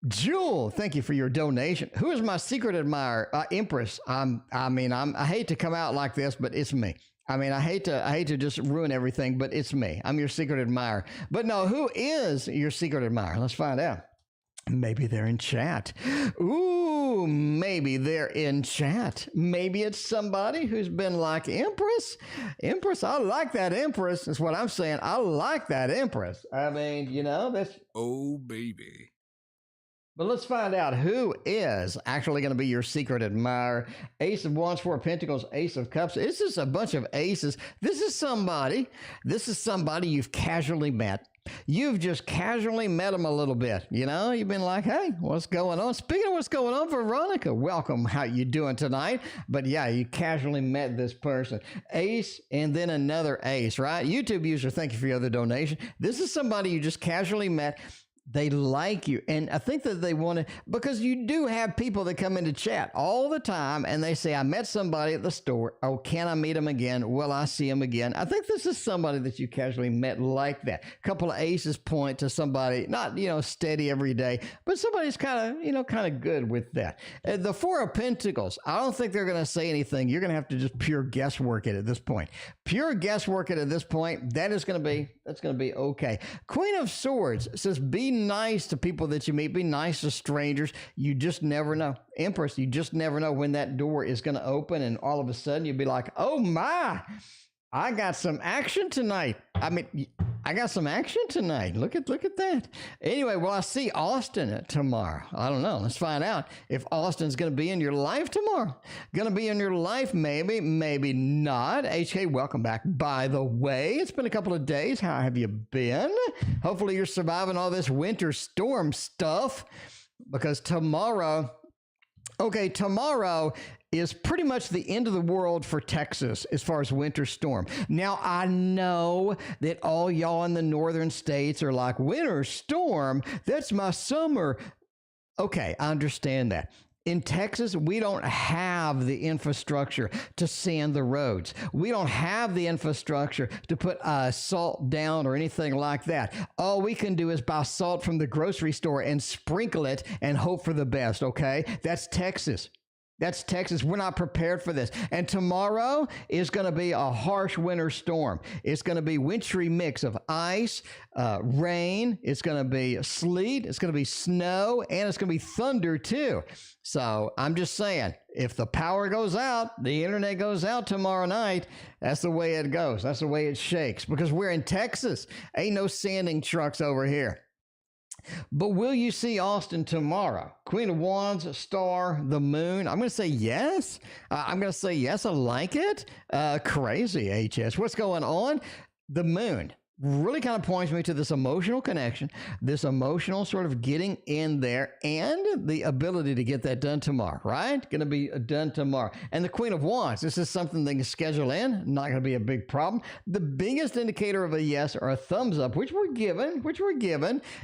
Jewel, thank you for your donation. Who is my secret admirer? Empress. I hate to come out like this, but it's me. I hate to just ruin everything, but it's me. I'm your secret admirer. But no, who is your secret admirer? Let's find out. Maybe they're in chat. Ooh, maybe they're in chat. Maybe it's somebody who's been like, Empress? Empress, I like that Empress. That's what I'm saying. I like that Empress. I mean, you know, that's... Oh, baby. But let's find out who is actually going to be your secret admirer. Ace of Wands, Four of Pentacles, Ace of Cups. This is a bunch of aces. This is somebody you've casually met. You've just casually met them a little bit. You know, you've been like, hey, what's going on? Speaking of what's going on, Veronica, welcome. How you doing tonight? But yeah, you casually met this person. Ace and then another ace, right? YouTube user, thank you for your other donation. This is somebody you just casually met. They like you. And I think that they want to, because you do have people that come into chat all the time and they say, I met somebody at the store. Oh, can I meet him again? Will I see him again? I think this is somebody that you casually met like that. A couple of aces point to somebody, not, you know, steady every day, but somebody's kind of, you know, kind of good with that. The Four of Pentacles, I don't think they're going to say anything. You're going to have to just pure guesswork it at this point. Pure guesswork it at this point. That's going to be okay. Queen of Swords says, be nice to people that you meet. Be nice to strangers. You just never know. Empress, you just never know when that door is going to open and all of a sudden you'll be like, oh my, I got some action tonight. I mean, I got some action tonight. Look at that. Anyway, well, I see Austin tomorrow. I don't know. Let's find out if Austin's going to be in your life tomorrow. Going to be in your life, maybe, maybe not. HK, welcome back. By the way, it's been a couple of days. How have you been? Hopefully you're surviving all this winter storm stuff, because tomorrow is pretty much the end of the world for Texas as far as winter storm. Now, I know that all y'all in the northern states are like, winter storm, that's my summer. Okay, I understand that. In Texas, we don't have the infrastructure to sand the roads. We don't have the infrastructure to put salt down or anything like that. All we can do is buy salt from the grocery store and sprinkle it and hope for the best, okay? That's Texas. That's Texas. We're not prepared for this. And tomorrow is going to be a harsh winter storm. It's going to be wintry mix of ice, rain. It's going to be sleet. It's going to be snow, and it's going to be thunder too. So I'm just saying, if the power goes out, the internet goes out tomorrow night, that's the way it goes. That's the way it shakes, because we're in Texas. Ain't no sanding trucks over here. But will you see Austin tomorrow? Queen of Wands, Star, the Moon. I'm going to say yes. I'm going to say yes. I like it. Crazy, HS. What's going on? The Moon really kind of points me to this emotional connection, this emotional sort of getting in there, and the ability to get that done tomorrow, right? Going to be done tomorrow. And the Queen of Wands, this is something they can schedule in, not going to be a big problem. The biggest indicator of a yes or a thumbs up, which we're given,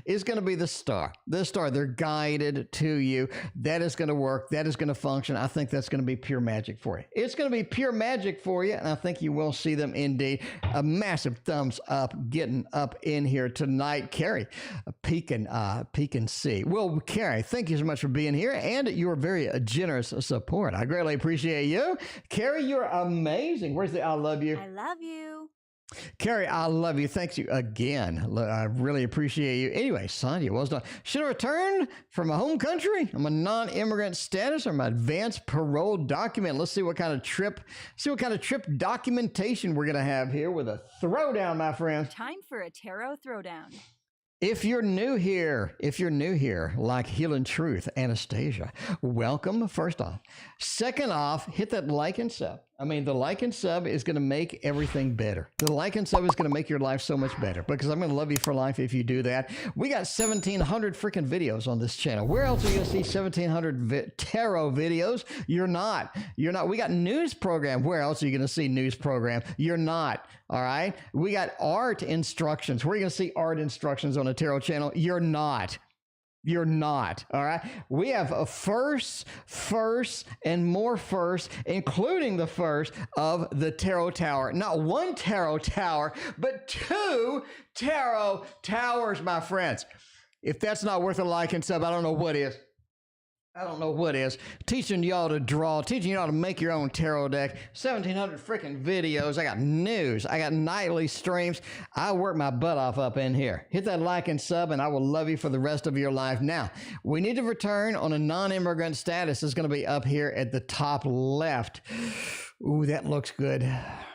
is going to be the Star. The Star, they're guided to you. That is going to work. That is going to function. I think that's going to be pure magic for you. It's going to be pure magic for you, and I think you will see them indeed. A massive thumbs up getting up in here tonight. Carrie, peek and see. Well, Carrie, thank you so much for being here and your very generous support. I greatly appreciate you. Carrie, you're amazing. Where's the I love you? I love you. Carrie, I love you. Thanks you again. I really appreciate you. Anyway, Sonia, well done. Should I return from my home country? I'm a non-immigrant status or my advanced parole document. Let's see what kind of trip documentation we're going to have here with a throwdown, my friends. Time for a tarot throwdown. If you're new here, like Healing Truth, Anastasia, welcome, first off. Second off, hit that like and sub. I mean, the like and sub is going to make everything better. The like and sub is going to make your life so much better, because I'm going to love you for life if you do that. We got 1,700 freaking videos on this channel. Where else are you going to see 1,700 tarot videos? You're not. We got news program. Where else are you going to see news program? You're not. All right. We got art instructions. Where are you going to see art instructions on a tarot channel? You're not. You're not. All right. We have a first, and more first, including the first of the Tarot Tower. Not one Tarot Tower, but 2 Tarot Towers, my friends. If that's not worth a like and sub, I don't know what is. I don't know what is, teaching y'all to draw, teaching y'all to make your own tarot deck, 1,700 freaking videos. I got news. I got nightly streams. I work my butt off up in here. Hit that like and sub, and I will love you for the rest of your life. Now, we need to return on a non-immigrant status. Is going to be up here at the top left. Ooh, that looks good.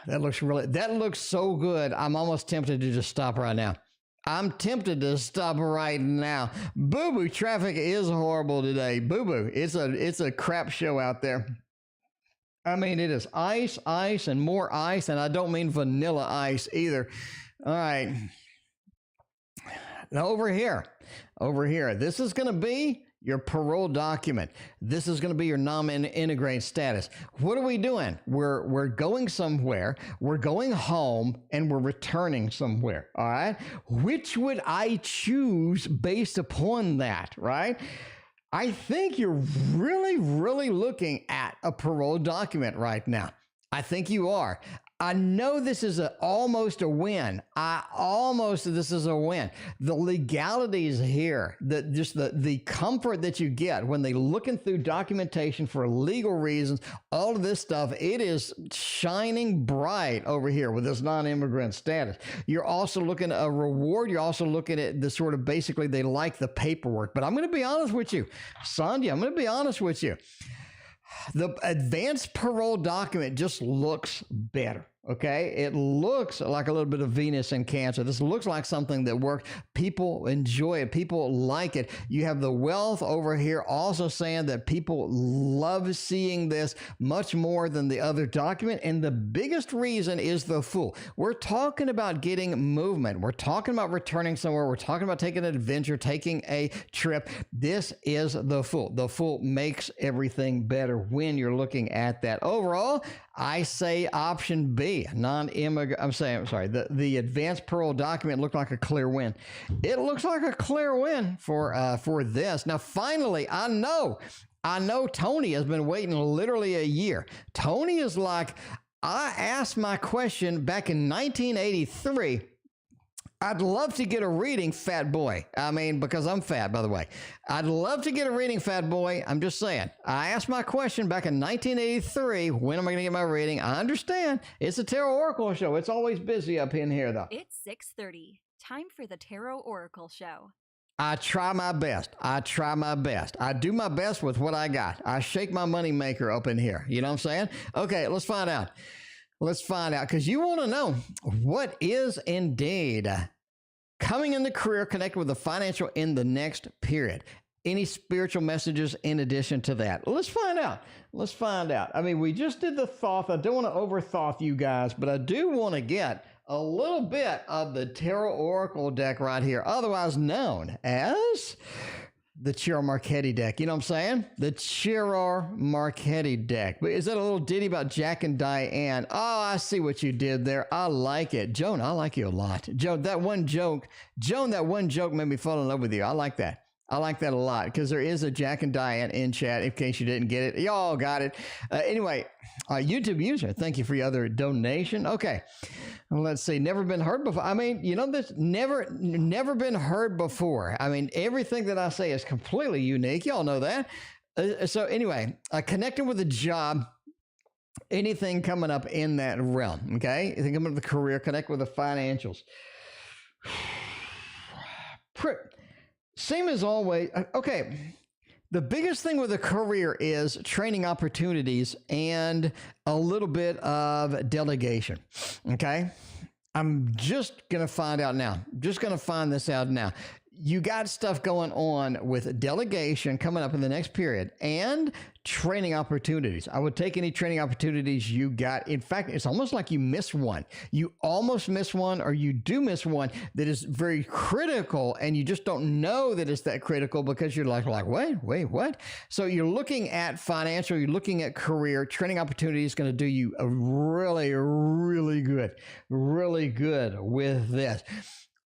That looks so good. I'm almost tempted to just stop right now. I'm tempted to stop right now. Boo-boo traffic is horrible today. Boo-boo. It's a crap show out there. I mean, it is ice, and more ice, and I don't mean vanilla ice either. All right. Now over here, this is going to be your parole document. This is going to be your non-integrate status. What are we doing? We're going somewhere, we're going home, and we're returning somewhere, all right? Which would I choose based upon that, right? I think you're really, really looking at a parole document right now. I think you are. I know this is almost a win. This is a win. The legalities here, the comfort that you get when they looking through documentation for legal reasons, all of this stuff, it is shining bright over here with this non-immigrant status. You're also looking at a reward. You're also looking at the sort of basically they like the paperwork. But I'm going to be honest with you, Sandhya, I'm going to be honest with you. The advanced parole document just looks better. Okay, it looks like a little bit of Venus in Cancer. This looks like something that works. People enjoy it. People like it. You have the wealth over here also saying that people love seeing this much more than the other document. And the biggest reason is the Fool. We're talking about getting movement. We're talking about returning somewhere. We're talking about taking an adventure, taking a trip. This is the Fool. The Fool makes everything better when you're looking at that. Overall, I say option B, non-immigrant. The advanced parole document looked like a clear win. It looks like a clear win for this. Now, finally, I know Tony has been waiting literally a year. Tony is like, I asked my question back in 1983. I'd love to get a reading, fat boy. I mean, because I'm fat, by the way. I'd love to get a reading, fat boy. I'm just saying. I asked my question back in 1983. When am I going to get my reading? I understand. It's a Tarot Oracle show. It's always busy up in here, though. It's 6:30. Time for the Tarot Oracle show. I try my best. I do my best with what I got. I shake my money maker up in here. You know what I'm saying? Okay, let's find out. Because you want to know what is indeed coming in the career connected with the financial in the next period. Any spiritual messages in addition to that? Let's find out. I mean, we just did the Thoth. I don't want to over-Thoth you guys, but I do want to get a little bit of the Tarot Oracle deck right here, otherwise known as the Chiro Marchetti deck. You know what I'm saying? The Chiro Marchetti deck. But is that a little ditty about Jack and Diane? Oh, I see what you did there. I like it. Joan, I like you a lot. Joan, that one joke made me fall in love with you. I like that. I like that a lot because there is a Jack and Diane in chat in case you didn't get it. Y'all got it. Anyway, YouTube user, thank you for your other donation. Okay, let's see. Never been heard before. I mean, you know, this never been heard before. I mean, everything that I say is completely unique. Y'all know that. So anyway, connecting with a job, anything coming up in that realm, okay? Anything coming up with the career, connect with the financials. Same as always. Okay. The biggest thing with a career is training opportunities and a little bit of delegation. Okay. I'm just going to find out now. Just going to find this out now. You got stuff going on with delegation coming up in the next period and training opportunities. I would take any training opportunities you got. In fact, it's almost like you miss one. You almost miss one, or you do miss one that is very critical, and you just don't know that it's that critical because you're like, wait, what? So you're looking at financial, you're looking at career. Training opportunity is going to do you a really, really good with this.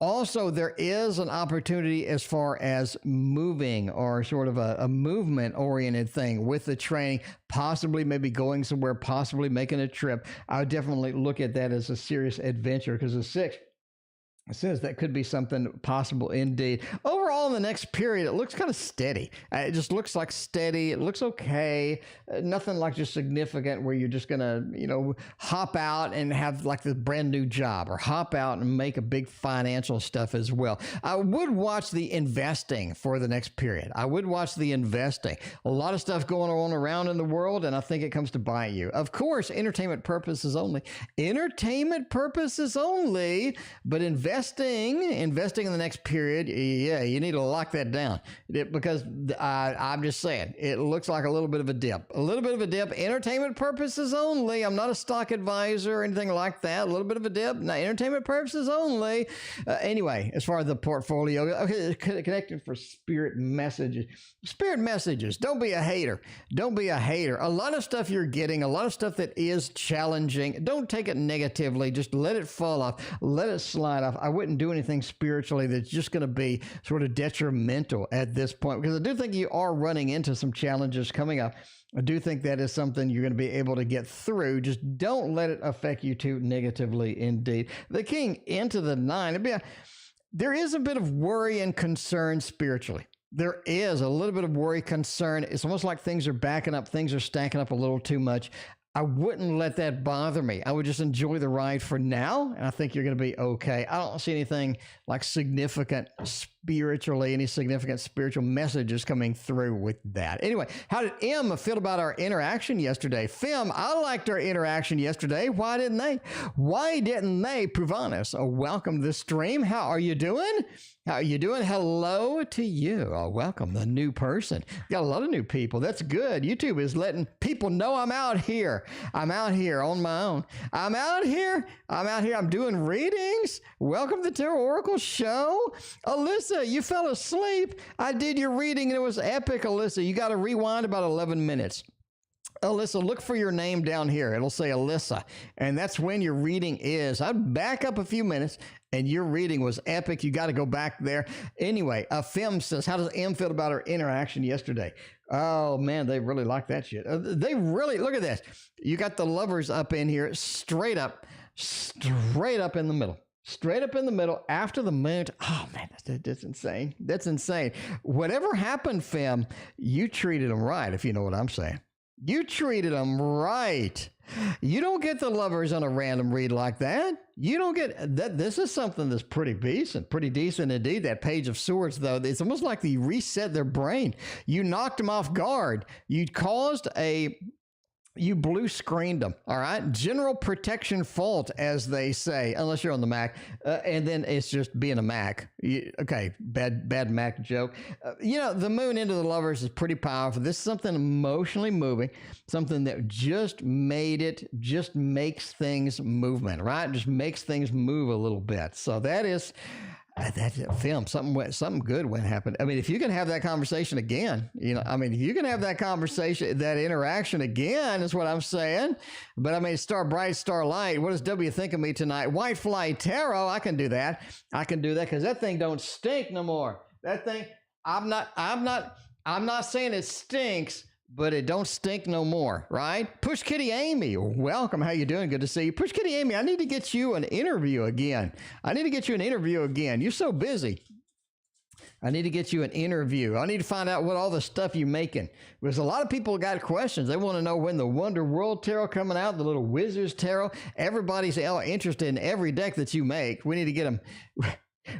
Also, there is an opportunity as far as moving, or sort of a movement-oriented thing with the training, possibly maybe going somewhere, possibly making a trip. I would definitely look at that as a serious adventure, because the 6 says that could be something possible indeed. Overall, overall in the next period, it looks kind of steady. It just looks like steady. It looks okay. Nothing like just significant where you're just going to, hop out and have like the brand new job or hop out and make a big financial stuff as well. I would watch the investing for the next period. I would watch the investing. A lot of stuff going on around in the world, and I think it comes to bite you. Of course, entertainment purposes only. Entertainment purposes only, but investing in the next period, yeah, you need to lock that down because I'm just saying, it looks like a little bit of a dip. A little bit of a dip. Entertainment purposes only. I'm not a stock advisor or anything like that. A little bit of a dip. No, entertainment purposes only. Anyway, as far as the portfolio, okay, connected for spirit messages. Spirit messages. Don't be a hater. Don't be a hater. A lot of stuff you're getting, a lot of stuff that is challenging. Don't take it negatively. Just let it fall off. Let it slide off. I wouldn't do anything spiritually that's just going to be sort of detrimental at this point, because I do think you are running into some challenges coming up. I do think that is something you're going to be able to get through. Just don't let it affect you too negatively indeed. The King into the 9. There is a bit of worry and concern spiritually. There is a little bit of worry, concern. It's almost like things are backing up. Things are stacking up a little too much. I wouldn't let that bother me. I would just enjoy the ride for now, and I think you're going to be okay. I don't see anything like significant spiritually, any significant spiritual messages coming through with that. Anyway, how did M feel about our interaction yesterday? Fem, I liked our interaction yesterday. Why didn't they? Why didn't they? Provanus, welcome to the stream. How are you doing? How are you doing? Hello to you. Welcome, the new person. Got a lot of new people. That's good. YouTube is letting people know I'm out here. I'm out here on my own. I'm out here. I'm doing readings. Welcome to the Tarot Oracle Show. Alyssa, you fell asleep. I did your reading and it was epic, Alyssa. You got to rewind about 11 minutes. Alyssa, look for your name down here. It'll say Alyssa, and that's when your reading is. I'd back up a few minutes, and your reading was epic. You got to go back there. Anyway, Fem says, how does M feel about our interaction yesterday? Oh, man, they really like that shit. They really, look at this. You got the lovers up in here, straight up in the middle. Straight up in the middle after the moon. Oh, man, that's insane. That's insane. Whatever happened, Fem, you treated them right, if you know what I'm saying. You treated them right. You don't get the lovers on a random read like that. You don't get that. This is something that's pretty decent indeed. That Page of Swords, though, it's almost like you reset their brain. You knocked them off guard. You blue screened them, all right? General protection fault, as they say, unless you're on the Mac. And then it's just being a Mac. Okay, bad Mac joke. The moon into the lovers is pretty powerful. This is something emotionally moving, something that just makes things movement, right? Just makes things move a little bit. So that's a film. Something good when it happened. I mean, if you can have that conversation again, if you can have that conversation, that interaction again, is what I'm saying. But I mean, star bright, star light. What does W think of me tonight? White Fly Tarot. I can do that because that thing don't stink no more. That thing, I'm not saying it stinks, but it don't stink no more, right? Push Kitty Amy, welcome. How you doing? Good to see you. Push Kitty Amy, I need to get you an interview again. You're so busy. I need to get you an interview. I need to find out what all the stuff you're making. Because a lot of people got questions. They want to know when the Wonder World Tarot coming out, the little Wizards Tarot. Everybody's interested in every deck that you make. We need to get them...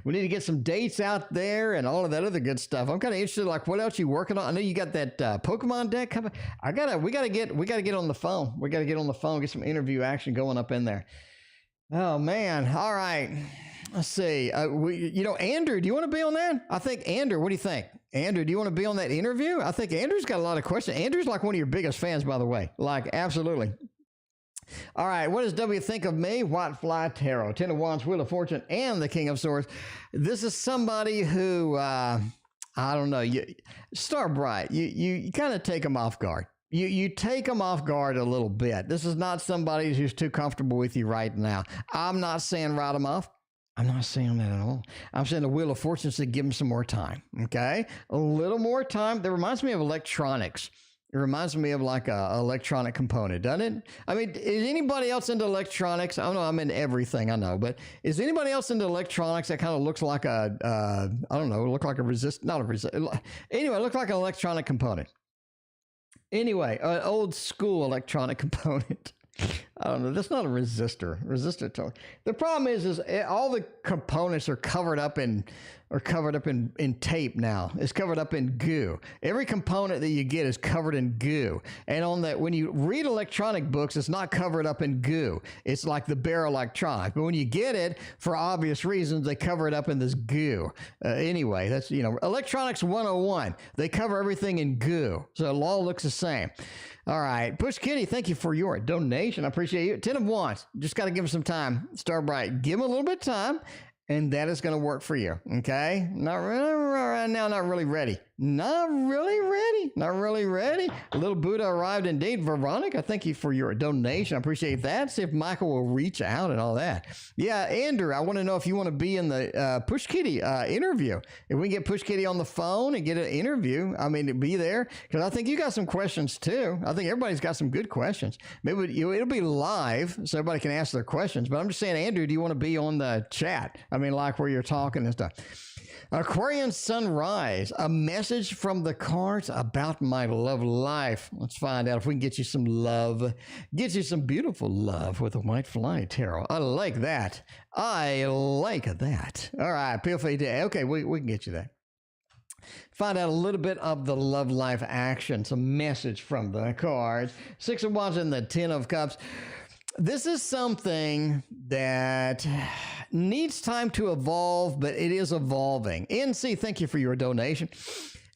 We need to get some dates out there and all of that other good stuff. I'm kind of interested, like, what else you working on? I know you got that Pokemon deck coming. We gotta get on the phone. We gotta get on the phone, get some interview action going up in there. Oh man! All right, let's see. Andrew, do you want to be on that? I think Andrew. What do you think, Andrew? Do you want to be on that interview? I think Andrew's got a lot of questions. Andrew's like one of your biggest fans, by the way. Like, absolutely. All right, what does W think of me? White Fly Tarot, Ten of Wands, Wheel of Fortune, and the King of Swords. This is somebody who, I don't know, Star Bright, you kind of take them off guard. You take them off guard a little bit. This is not somebody who's too comfortable with you right now. I'm not saying write them off. I'm not saying that at all. I'm saying the Wheel of Fortune said give them some more time, okay? A little more time. That reminds me of electronics. It reminds me of like a electronic component, doesn't it? I mean, is anybody else into electronics? I don't know, I'm in everything, I know, but is anybody else into electronics that kind of looks like a, I don't know, look like a not a resist, anyway, look like an electronic component. Anyway, an old school electronic component. I don't know. That's not a resistor. The problem is all the components are covered up in tape now. It's covered up in goo. Every component that you get is covered in goo. And on that, when you read electronic books, it's not covered up in goo. It's like the bare electronic. But when you get it, for obvious reasons, they cover it up in this goo. Anyway, that's, electronics 101. They cover everything in goo. So it all looks the same. All right. Push Kitty, thank you for your donation. I appreciate you. 10 of wands. Just got to give him some time. Star Bright, give him a little bit of time, and that is going to work for you. Okay? Not really right now. Not really ready. Not really ready. Little Buddha arrived indeed. Veronica, thank you for your donation. I appreciate that. See if Michael will reach out and all that. Yeah, Andrew, I want to know if you want to be in the Push Kitty interview. If we can get Push Kitty on the phone and get an interview, I mean, be there. Because I think you got some questions too. I think everybody's got some good questions. Maybe it'll be live so everybody can ask their questions. But I'm just saying, Andrew, do you want to be on the chat? I mean, like where you're talking and stuff. Aquarian Sunrise, a message from the cards about my love life. Let's find out if we can get you some love. Get you some beautiful love with a white fly tarot. I like that. All right, feel free to. Okay, we can get you that. Find out a little bit of the love life action. Some message from the cards. 6 of Wands and the 10 of Cups. This is something that needs time to evolve, but it is evolving. NC, thank you for your donation.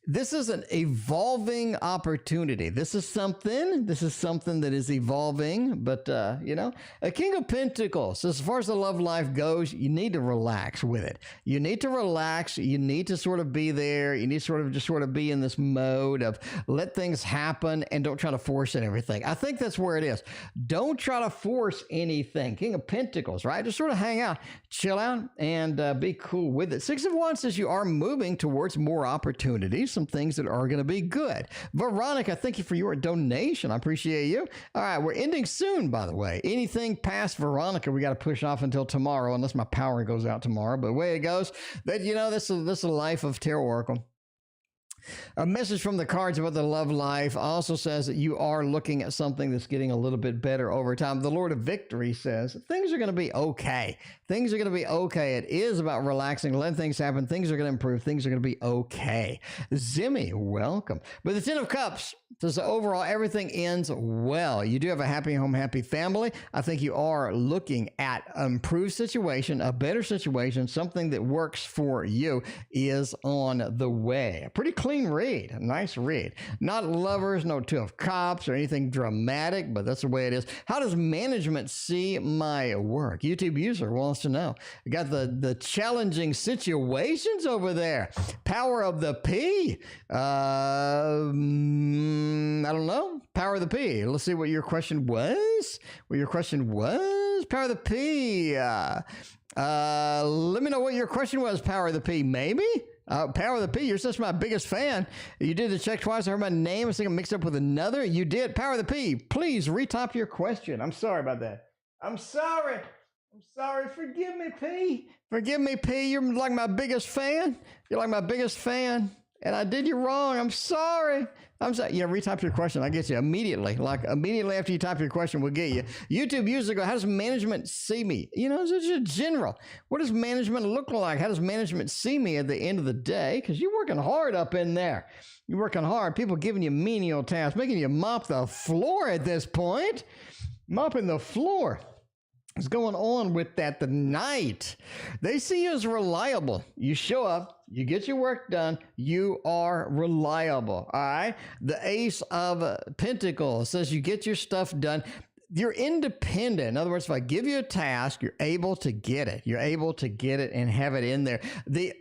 This is an evolving opportunity. This is something that is evolving, but, a King of Pentacles. As far as the love life goes, you need to relax with it. You need to relax. You need to sort of be there. You need to just be in this mode of let things happen and don't try to force everything. I think that's where it is. Don't try to force anything. King of Pentacles, right? Just sort of hang out, chill out, and be cool with it. 6 of Wands says you are moving towards more opportunities. Some things that are going to be good. Veronica, thank you for your donation. I appreciate you. All right, we're ending soon, by the way. Anything past Veronica, we got to push off until tomorrow, unless my power goes out tomorrow. But the way it goes, that this is the life of Tarot Oracle. A message from the cards about the love life also says that you are looking at something that's getting a little bit better over time. The Lord of Victory says things are going to be okay. Things are going to be okay. It is about relaxing, letting things happen. Things are going to improve. Things are going to be okay. Zimmy, welcome. But the 10 of Cups says overall everything ends well. You do have a happy home, happy family. I think you are looking at an improved situation, a better situation, something that works for you is on the way. A pretty clean read, a nice read. Not lovers, no 2 of Cups or anything dramatic, but that's the way it is. How does management see my work? YouTube user wants to know. We got the challenging situations over there. Power of the P. I don't know. Power of the P. Let's see what your question was. Power of the P. Let me know what your question was, Power of the P. Maybe? Power of the P, you're such my biggest fan. You did the check twice. I heard my name. I think I'm mixed up with another. You did. Power of the P, please retype your question. I'm sorry about that. I'm sorry. Forgive me, P. You're like my biggest fan. And I did you wrong. I'm sorry. Yeah, retype your question. I get you immediately. Like immediately after you type your question, we'll get you. YouTube user go, how does management see me? It's just general. What does management look like? How does management see me at the end of the day? Because you're working hard up in there. You're working hard. People giving you menial tasks, making you mop the floor at this point. Mopping the floor. What's going on with that tonight? They see you as reliable. You show up, you get your work done, you are reliable, all right? The Ace of Pentacles says you get your stuff done. you're independent. In other words, if I give you a task, you're able to get it. You're able to get it and have it in there. The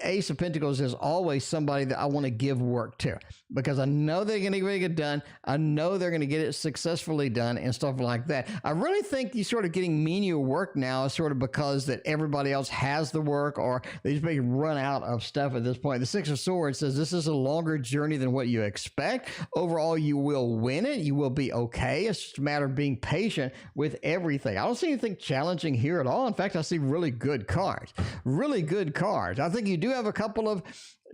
Ace of Pentacles is always somebody that I want to give work to because I know they're going to get it done. I know they're going to get it successfully done and stuff like that. I really think you're sort of getting menial work now sort of because that everybody else has the work or they just may run out of stuff at this point. The Six of Swords says this is a longer journey than what you expect. Overall, you will win it. You will be okay. It's just a matter of being patient with everything. I don't see anything challenging here at all. In fact, I see really good cards. Really good cards. I think you do have a couple of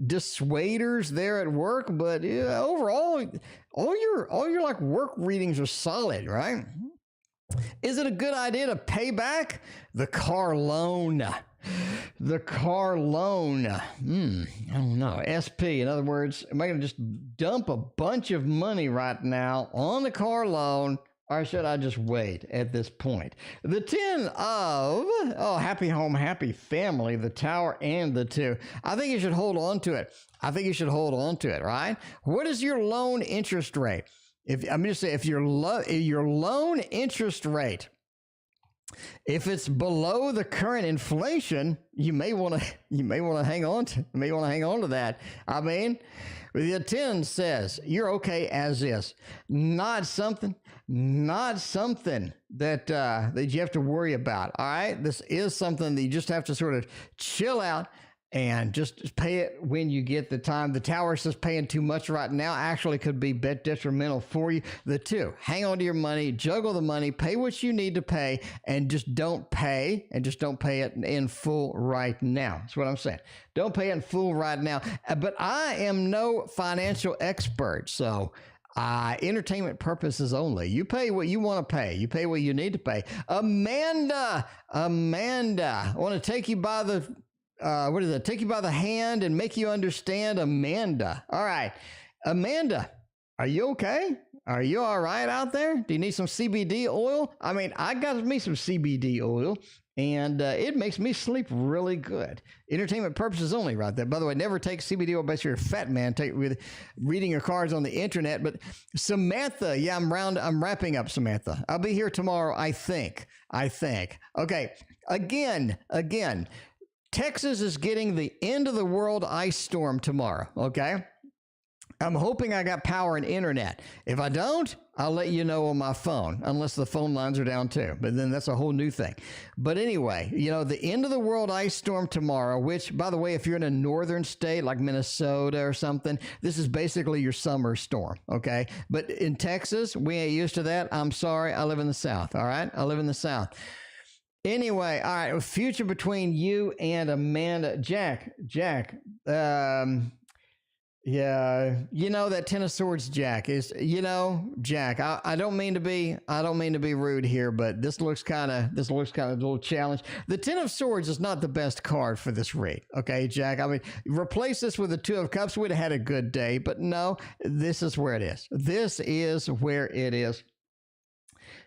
dissuaders there at work, but overall, all your like work readings are solid, right? Is it a good idea to pay back the car loan? The car loan. I don't know. SP, in other words, am I going to just dump a bunch of money right now on the car loan? Or should I just wait at this point? The 10 of, happy home, happy family, the Tower and the 2. I think you should hold on to it. I think you should hold on to it, right? What is your loan interest rate? If your loan interest rate, if it's below the current inflation, you may want to hang on to that. I mean, the 10 says you're okay as is, not something that you have to worry about. All right, this is something that you just have to sort of chill out and just pay it when you get the time. The Tower says paying too much right now actually could be detrimental for you. The 2, hang on to your money, juggle the money, pay what you need to pay, and just don't pay it in full right now. That's what I'm saying. Don't pay it in full right now. But I am no financial expert, so entertainment purposes only. You pay what you want to pay. You pay what you need to pay. Amanda, I want to take you by the take you by the hand and make you understand, Amanda. All right. Amanda, are you okay? Are you all right out there? Do you need some CBD oil? I mean, I got me some CBD oil, and it makes me sleep really good. Entertainment purposes only right there. By the way, never take CBD oil unless you're a fat man. Take with reading your cards on the internet. But Samantha, yeah, I'm wrapping up, Samantha. I'll be here tomorrow, I think. Okay. Again. Texas is getting the end of the world ice storm tomorrow, okay? I'm hoping I got power and internet. If I don't, I'll let you know on my phone, unless the phone lines are down too. But then that's a whole new thing. But anyway, the end of the world ice storm tomorrow, which, by the way, if you're in a northern state like Minnesota or something, this is basically your summer storm, okay? But in Texas, we ain't used to that. I'm sorry. I live in the South, all right? I live in the South. Anyway, all right, future between you and Amanda. Jack, yeah, that 10 of Swords, Jack, is, Jack, I don't mean to be rude here, but this looks kind of a little challenge. The 10 of Swords is not the best card for this read, okay, Jack? I mean, replace this with the 2 of Cups, we'd have had a good day, but no, this is where it is. This is where it is.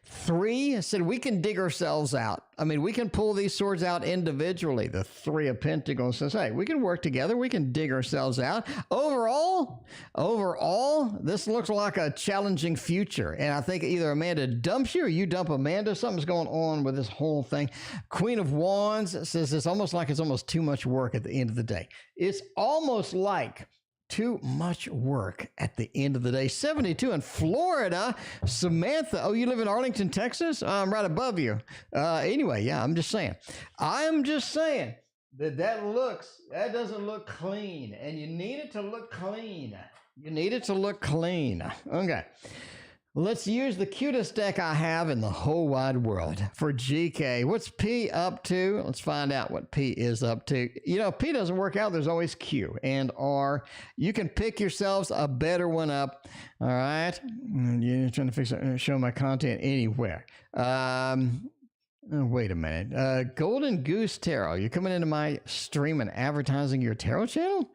3 said we can dig ourselves out. I mean, we can pull these swords out individually. The 3 of Pentacles says, hey, we can work together. We can dig ourselves out. Overall, this looks like a challenging future. And I think either Amanda dumps you or you dump Amanda. Something's going on with this whole thing. Queen of Wands says it's almost too much work at the end of the day. It's almost like too much work at the end of the day. 72 in Florida. Samantha, oh, you live in Arlington, Texas? I'm right above you. Anyway, yeah, I'm just saying that doesn't look clean, and you need it to look clean. Okay. Let's use the cutest deck I have in the whole wide world for GK. What's P up to? Let's find out what P is up to. If P doesn't work out, there's always Q and R. You can pick yourselves a better one up. All right. You're trying to show my content anywhere. Wait a minute. Golden Goose Tarot. You're coming into my stream and advertising your tarot channel?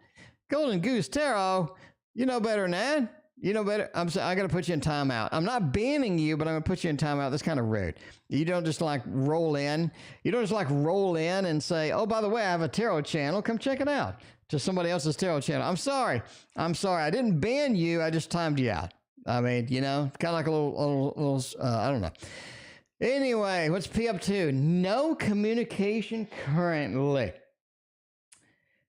Golden Goose Tarot. You know better than that. You know better. I got to put you in timeout. I'm not banning you, but I'm going to put you in timeout. That's kind of rude. You don't just roll in. You don't just roll in and say, oh, by the way, I have a tarot channel. Come check it out to somebody else's tarot channel. I'm sorry. I didn't ban you. I just timed you out. I mean, you know, kind of like a little I don't know. Anyway, what's P up to? No communication currently.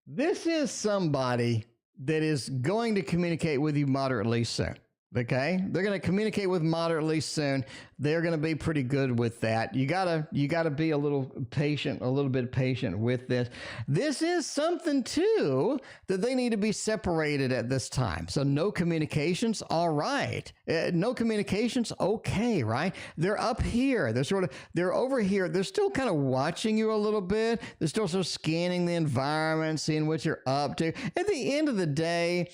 This is somebody that is going to communicate with you moderately soon. Okay, they're going to communicate with moderately soon. They're going to be pretty good with that. You gotta be a little patient, a little bit patient with this. This is something too that they need to be separated at this time. So no communications, all right. No communications, okay, right? They're up here. They're over here. They're still kind of watching you a little bit. They're still sort of scanning the environment, seeing what you're up to. At the end of the day,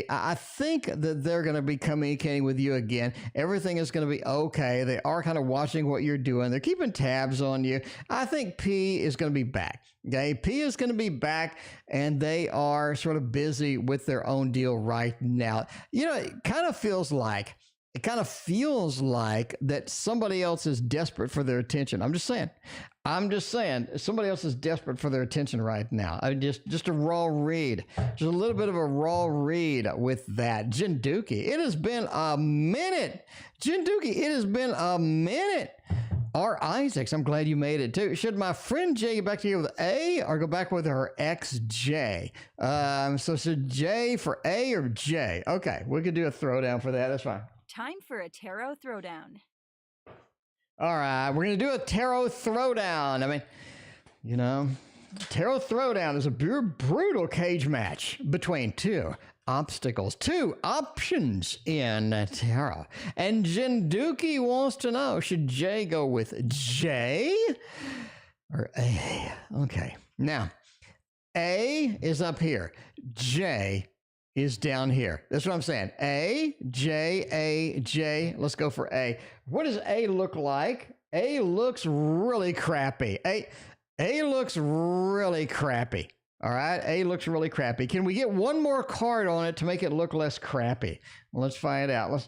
I think that they're going to be communicating with you again. Everything is going to be okay. They are kind of watching what you're doing. They're keeping tabs on you. I think P is going to be back. Okay, P is going to be back, and they are sort of busy with their own deal right now. You know, it kind of feels like that somebody else is desperate for their attention. I'm just saying somebody else is desperate for their attention right now. Just a raw read, just a little bit of a raw read with that. Jinduki, it has been a minute. Jinduki, it has been a minute. R. Isaacs, I'm glad you made it too. Should my friend J get back to you with A or go back with her ex J? So should J for A or J? Okay, we could do a throwdown for that. That's fine. Time for a tarot throwdown. All right, we're going to do a tarot throwdown. I mean, you know, tarot throwdown is a brutal cage match between two obstacles, two options in tarot. And Jinduki wants to know, should J go with J or A? Okay, now, A is up here. J is down here. That's what I'm saying. A, J. Let's go for A. What does A look like? A looks really crappy. A looks really crappy. All right. A looks really crappy. Can we get one more card on it to make it look less crappy? Well, let's find out.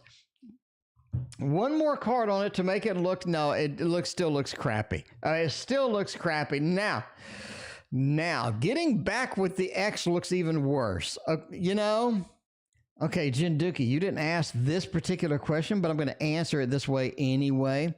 One more card on it to make it look, no, it still looks crappy. It still looks crappy. Now, getting back with the X looks even worse. You know, okay, Jinduki, you didn't ask this particular question, but I'm going to answer it this way anyway.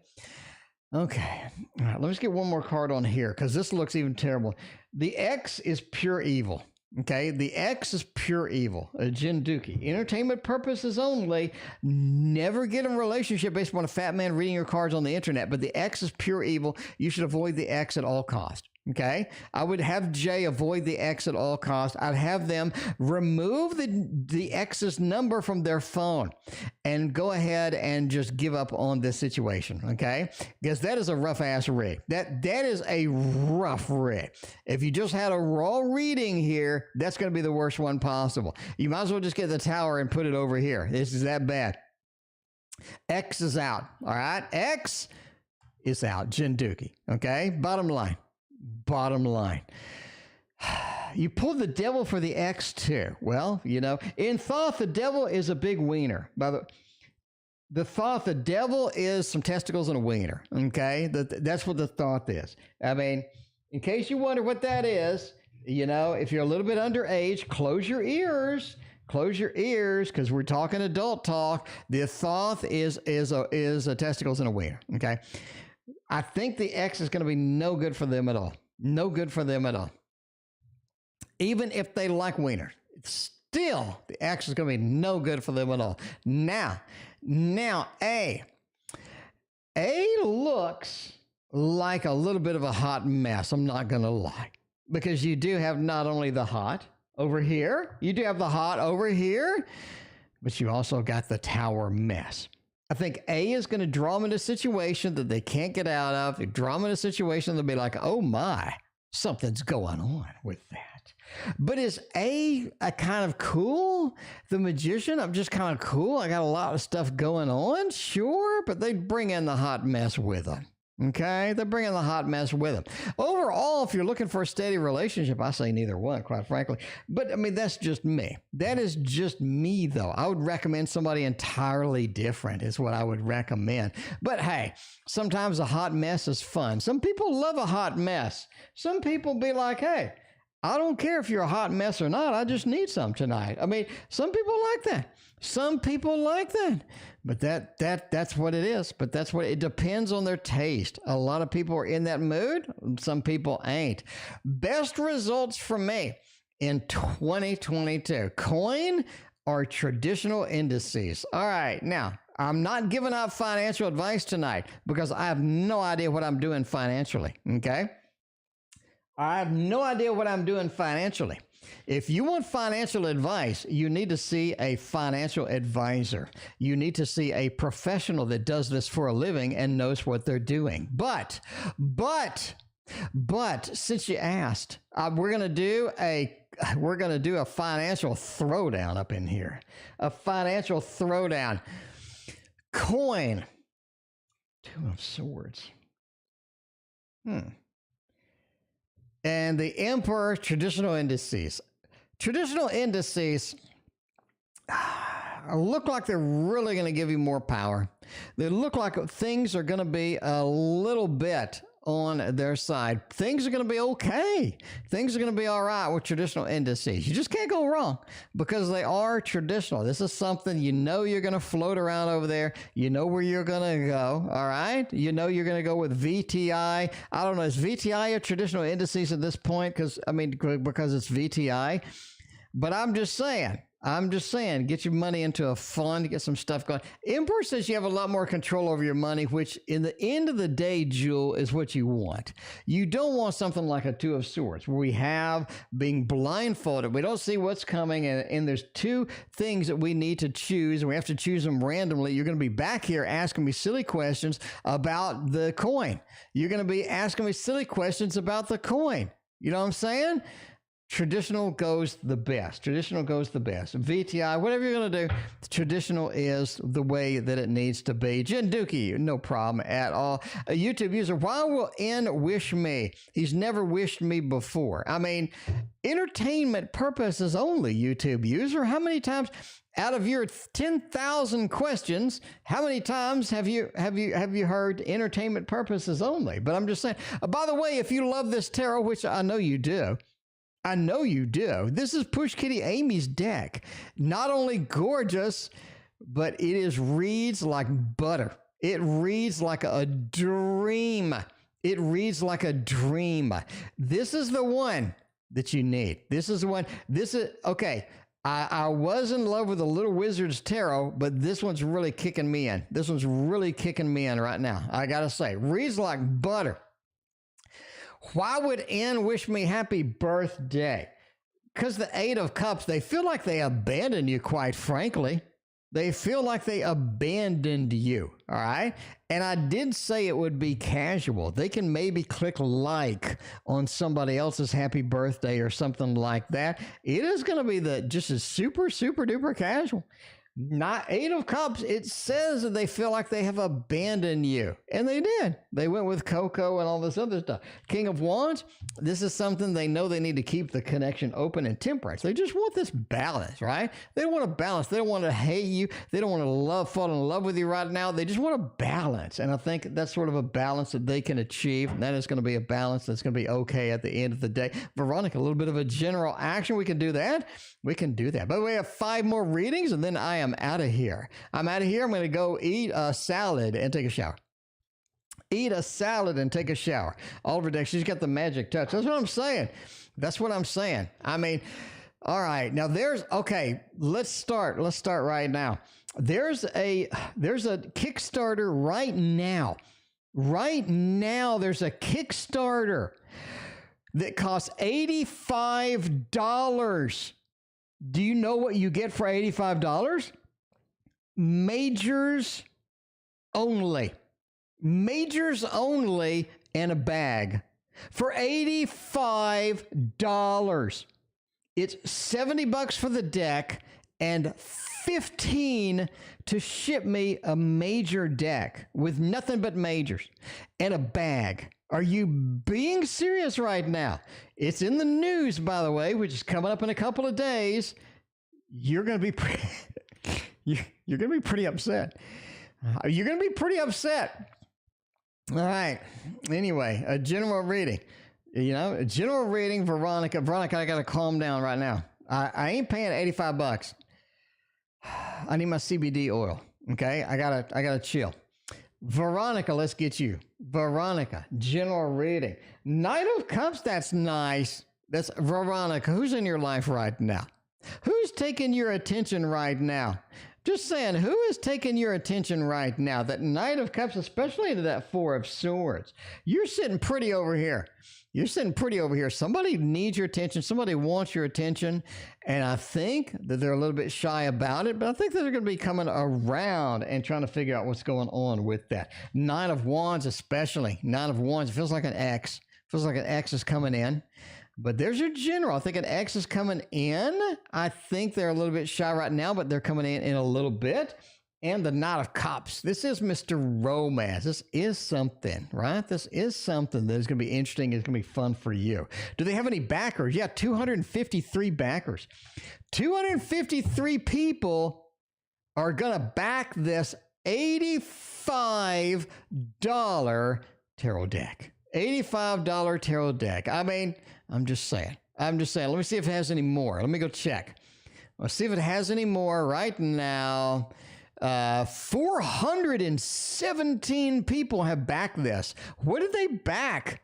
Okay, all right, let me just get one more card on here because this looks even terrible. The X is pure evil. Okay, the X is pure evil. Jinduki, entertainment purposes only. Never get in a relationship based upon a fat man reading your cards on the internet, but the X is pure evil. You should avoid the X at all costs. Okay, I would have J avoid the X at all costs. I'd have them remove the X's number from their phone and go ahead and just give up on this situation. Okay, because that is a rough ass rig. That is a rough rig. If you just had a raw reading here, that's going to be the worst one possible. You might as well just get the tower and put it over here. This is that bad. X is out. All right, X is out. Jinduki. Okay, bottom line. You pulled the devil for the X too. Well, you know, in thought, the devil is a big wiener. By the thought, the devil is some testicles and a wiener. Okay, that's what the thought is. I mean, in case you wonder what that is, you know, if you're a little bit underage, close your ears. Close your ears, because we're talking adult talk. The thought is a testicles and a wiener. Okay, I think the X is going to be no good for them at all. No good for them at all. Even if they like wieners, still the X is going to be no good for them at all. Now A looks like a little bit of a hot mess. I'm not going to lie, because you do have not only the hot over here, you do have the hot over here, but you also got the tower mess. I think A is going to draw them into a situation that they can't get out of. They draw them into a situation, they'll be like, oh my, something's going on with that. But is A kind of cool? The magician, I'm just kind of cool. I got a lot of stuff going on, sure, but they bring in the hot mess with them. Okay, they're bringing the hot mess with them. Overall, if you're looking for a steady relationship, I say neither one, quite frankly. But I mean, that's just me. That is just me, though. I would recommend somebody entirely different is what I would recommend. But hey, sometimes a hot mess is fun. Some people love a hot mess. Some people be like, hey, I don't care if you're a hot mess or not. I just need some tonight. I mean, some people like that. Some people like that. But that's what it is. But that's what it depends on their taste. A lot of people are in that mood. Some people ain't. Best results for me in 2022. Coin or traditional indices. All right. Now, I'm not giving out financial advice tonight because I have no idea what I'm doing financially. Okay? I have no idea what I'm doing financially. If you want financial advice, you need to see a financial advisor. You need to see a professional that does this for a living and knows what they're doing. But since you asked, we're going to do a financial throwdown up in here. A financial throwdown. Coin. Two of Swords. And the Emperor, traditional indices. Traditional indices look like they're really going to give you more power. They look like things are going to be a little bit on their side. Things are going to be okay. Things are going to be all right with traditional indices. You just can't go wrong because they are traditional. This is something you know you're going to float around over there. You know where you're going to go, all right? You know you're going to go with VTI. I don't know, is VTI a traditional indices at this point? Because it's VTI. But I'm just saying, get your money into a fund, get some stuff going. Emperor says you have a lot more control over your money, which in the end of the day, Jewel, is what you want. You don't want something like a Two of Swords where we have being blindfolded. We don't see what's coming, and there's two things that we need to choose, and we have to choose them randomly. You're going to be back here asking me silly questions about the coin. You're going to be asking me silly questions about the coin. You know what I'm saying? Traditional goes the best. Traditional goes the best. VTI, whatever you're going to do, traditional is the way that it needs to be. Jen Dookie, no problem at all. A YouTube user, why will N wish me? He's never wished me before. I mean, entertainment purposes only, YouTube user. How many times out of your 10,000 questions, how many times have you heard entertainment purposes only? But I'm just saying, by the way, if you love this tarot, which I know you do, this is Push Kitty Amy's deck. Not only gorgeous, but it reads like butter. It reads like a dream. It reads like a dream. This is the one that you need. This is the one. Okay. I was in love with the Little Wizard's Tarot, but this one's really kicking me in. This one's really kicking me in right now. I got to say, reads like butter. Why would N wish me happy birthday? Because the Eight of Cups, they feel like they abandoned you, quite frankly. They feel like they abandoned you, all right? And I did say it would be casual. They can maybe click like on somebody else's happy birthday or something like that. It is going to be just a super, super duper casual. Not Eight of Cups. It says that they feel like they have abandoned you. And they did. They went with Coco and all this other stuff. King of Wands, this is something they know they need to keep the connection open and temperate. They just want this balance, right? They don't want a balance. They don't want to hate you. They don't want to fall in love with you right now. They just want a balance. And I think that's sort of a balance that they can achieve. And that is going to be a balance that's going to be okay at the end of the day. Veronica, a little bit of a general action. We can do that. We can do that. But we have 5 more readings, and then I am out of here. I'm going to go eat a salad and take a shower. Eat a salad and take a shower. Oliver Deck, she's got the magic touch. That's what I'm saying. That's what I'm saying. I mean, all right. Now okay, let's start. Let's start right now. There's a Kickstarter right now. Right now, there's a Kickstarter that costs $85. Do you know what you get for $85? Majors only. Majors only and a bag for $85. It's $70 for the deck and $15 to ship me a major deck with nothing but majors and a bag. Are you being serious right now? It's in the news, by the way, which is coming up in a couple of days. You're going to be you're going to be pretty upset. You're going to be pretty upset. All right. Anyway, a general reading. You know, general reading, Veronica. Veronica, I got to calm down right now. I ain't paying $85. I need my CBD oil. Okay. I gotta chill. Veronica, let's get you. Veronica, general reading. Knight of Cups, that's nice. That's Veronica. Who's in your life right now? Who's taking your attention right now? Just saying, who is taking your attention right now? That Knight of Cups, especially to that Four of Swords. You're sitting pretty over here. You're sitting pretty over here. Somebody needs your attention. Somebody wants your attention. And I think that they're a little bit shy about it, but I think that they're going to be coming around and trying to figure out what's going on with that. Nine of Wands especially. Nine of Wands. It feels like an X. Feels like an X is coming in. But there's your general. I think an X is coming in. I think they're a little bit shy right now, but they're coming in a little bit. And the Knight of Cups. This is Mr. Romance. This is something, right? This is something that is going to be interesting. It's going to be fun for you. Do they have any backers? Yeah, 253 backers. 253 people are going to back this $85 tarot deck. $85 tarot deck. I mean, I'm just saying. Let me see if it has any more. Let me go check. Let's see if it has any more right now. 417 people have backed this. What did they back?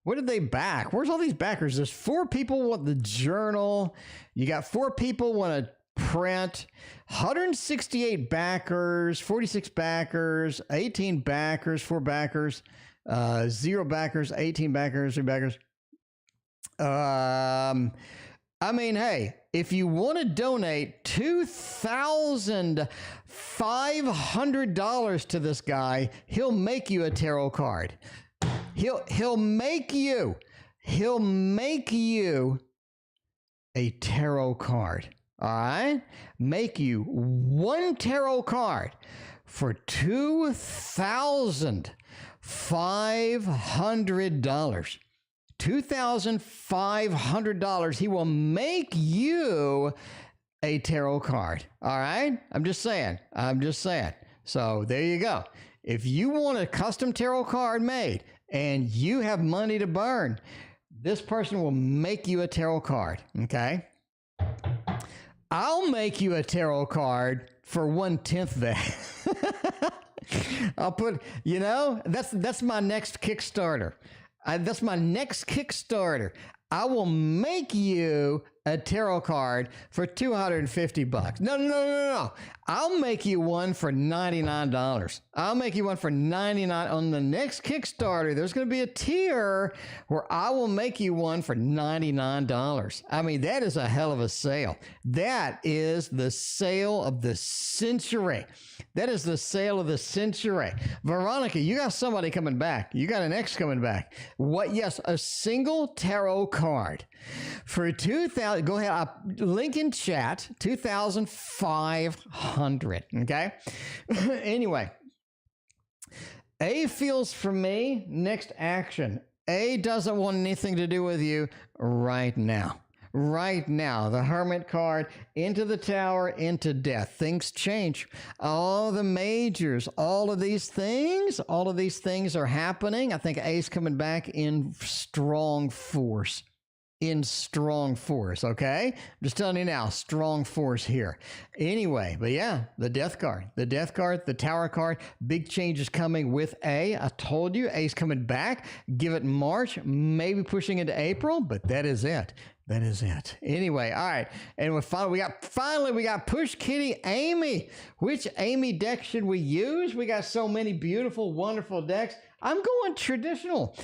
What did they back? Where's all these backers? There's 4 people want the journal. You got 4 people want to print. 168 backers, 46 backers, 18 backers, 4 backers, 0 backers, 18 backers, 3 backers. I mean, hey, if you want to donate $2,500 to this guy, he'll make you a tarot card. He'll make you a tarot card. All right? Make you one tarot card for $2,500. $2,500. He will make you a tarot card. All right? I'm just saying. So there you go. If you want a custom tarot card made and you have money to burn, this person will make you a tarot card. Okay? I'll make you a tarot card for 1/10 that. I'll put, that's my next Kickstarter. That's my next Kickstarter. I will make you a tarot card for $250. No. I'll make you one for $99. I'll make you one for $99. On the next Kickstarter, there's going to be a tier where I will make you one for $99. I mean, that is a hell of a sale. That is the sale of the century. That is the sale of the century. Veronica, you got somebody coming back. You got an ex coming back. What? Yes, a single tarot card for $2,000. Go ahead. Link in chat. $2,500. Okay. Anyway, A feels for me. Next action. A doesn't want anything to do with you right now. Right now, the Hermit card, into the Tower, into death. Things change. All the majors, all of these things are happening. I think A's coming back in strong force. Okay? I'm just telling you now, strong force here. Anyway, but yeah, the death card, the Tower card, big changes coming with A. I told you, A's coming back. Give it March, maybe pushing into April, but that is it. That is it. Anyway, all right. And we got Push Kitty Amy. Which Amy deck should we use? We got so many beautiful, wonderful decks. I'm going traditional.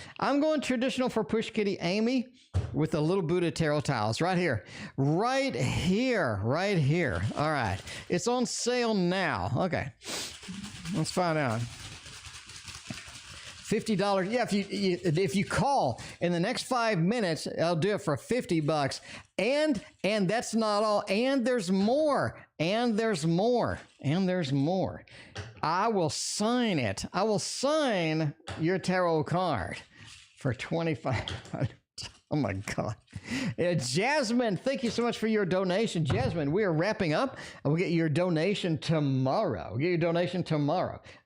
For Push Kitty Amy with the little Buddha tarot tiles right here. Right here. All right. It's on sale now. Okay. Let's find out. $50. Yeah, if you call in the next 5 minutes, I'll do it for $50. And that's not all. And there's more. I will sign it. I will sign your tarot card for $2,500. Oh my God. Jasmine, thank you so much for your donation. Jasmine, we are wrapping up and we'll get your donation tomorrow.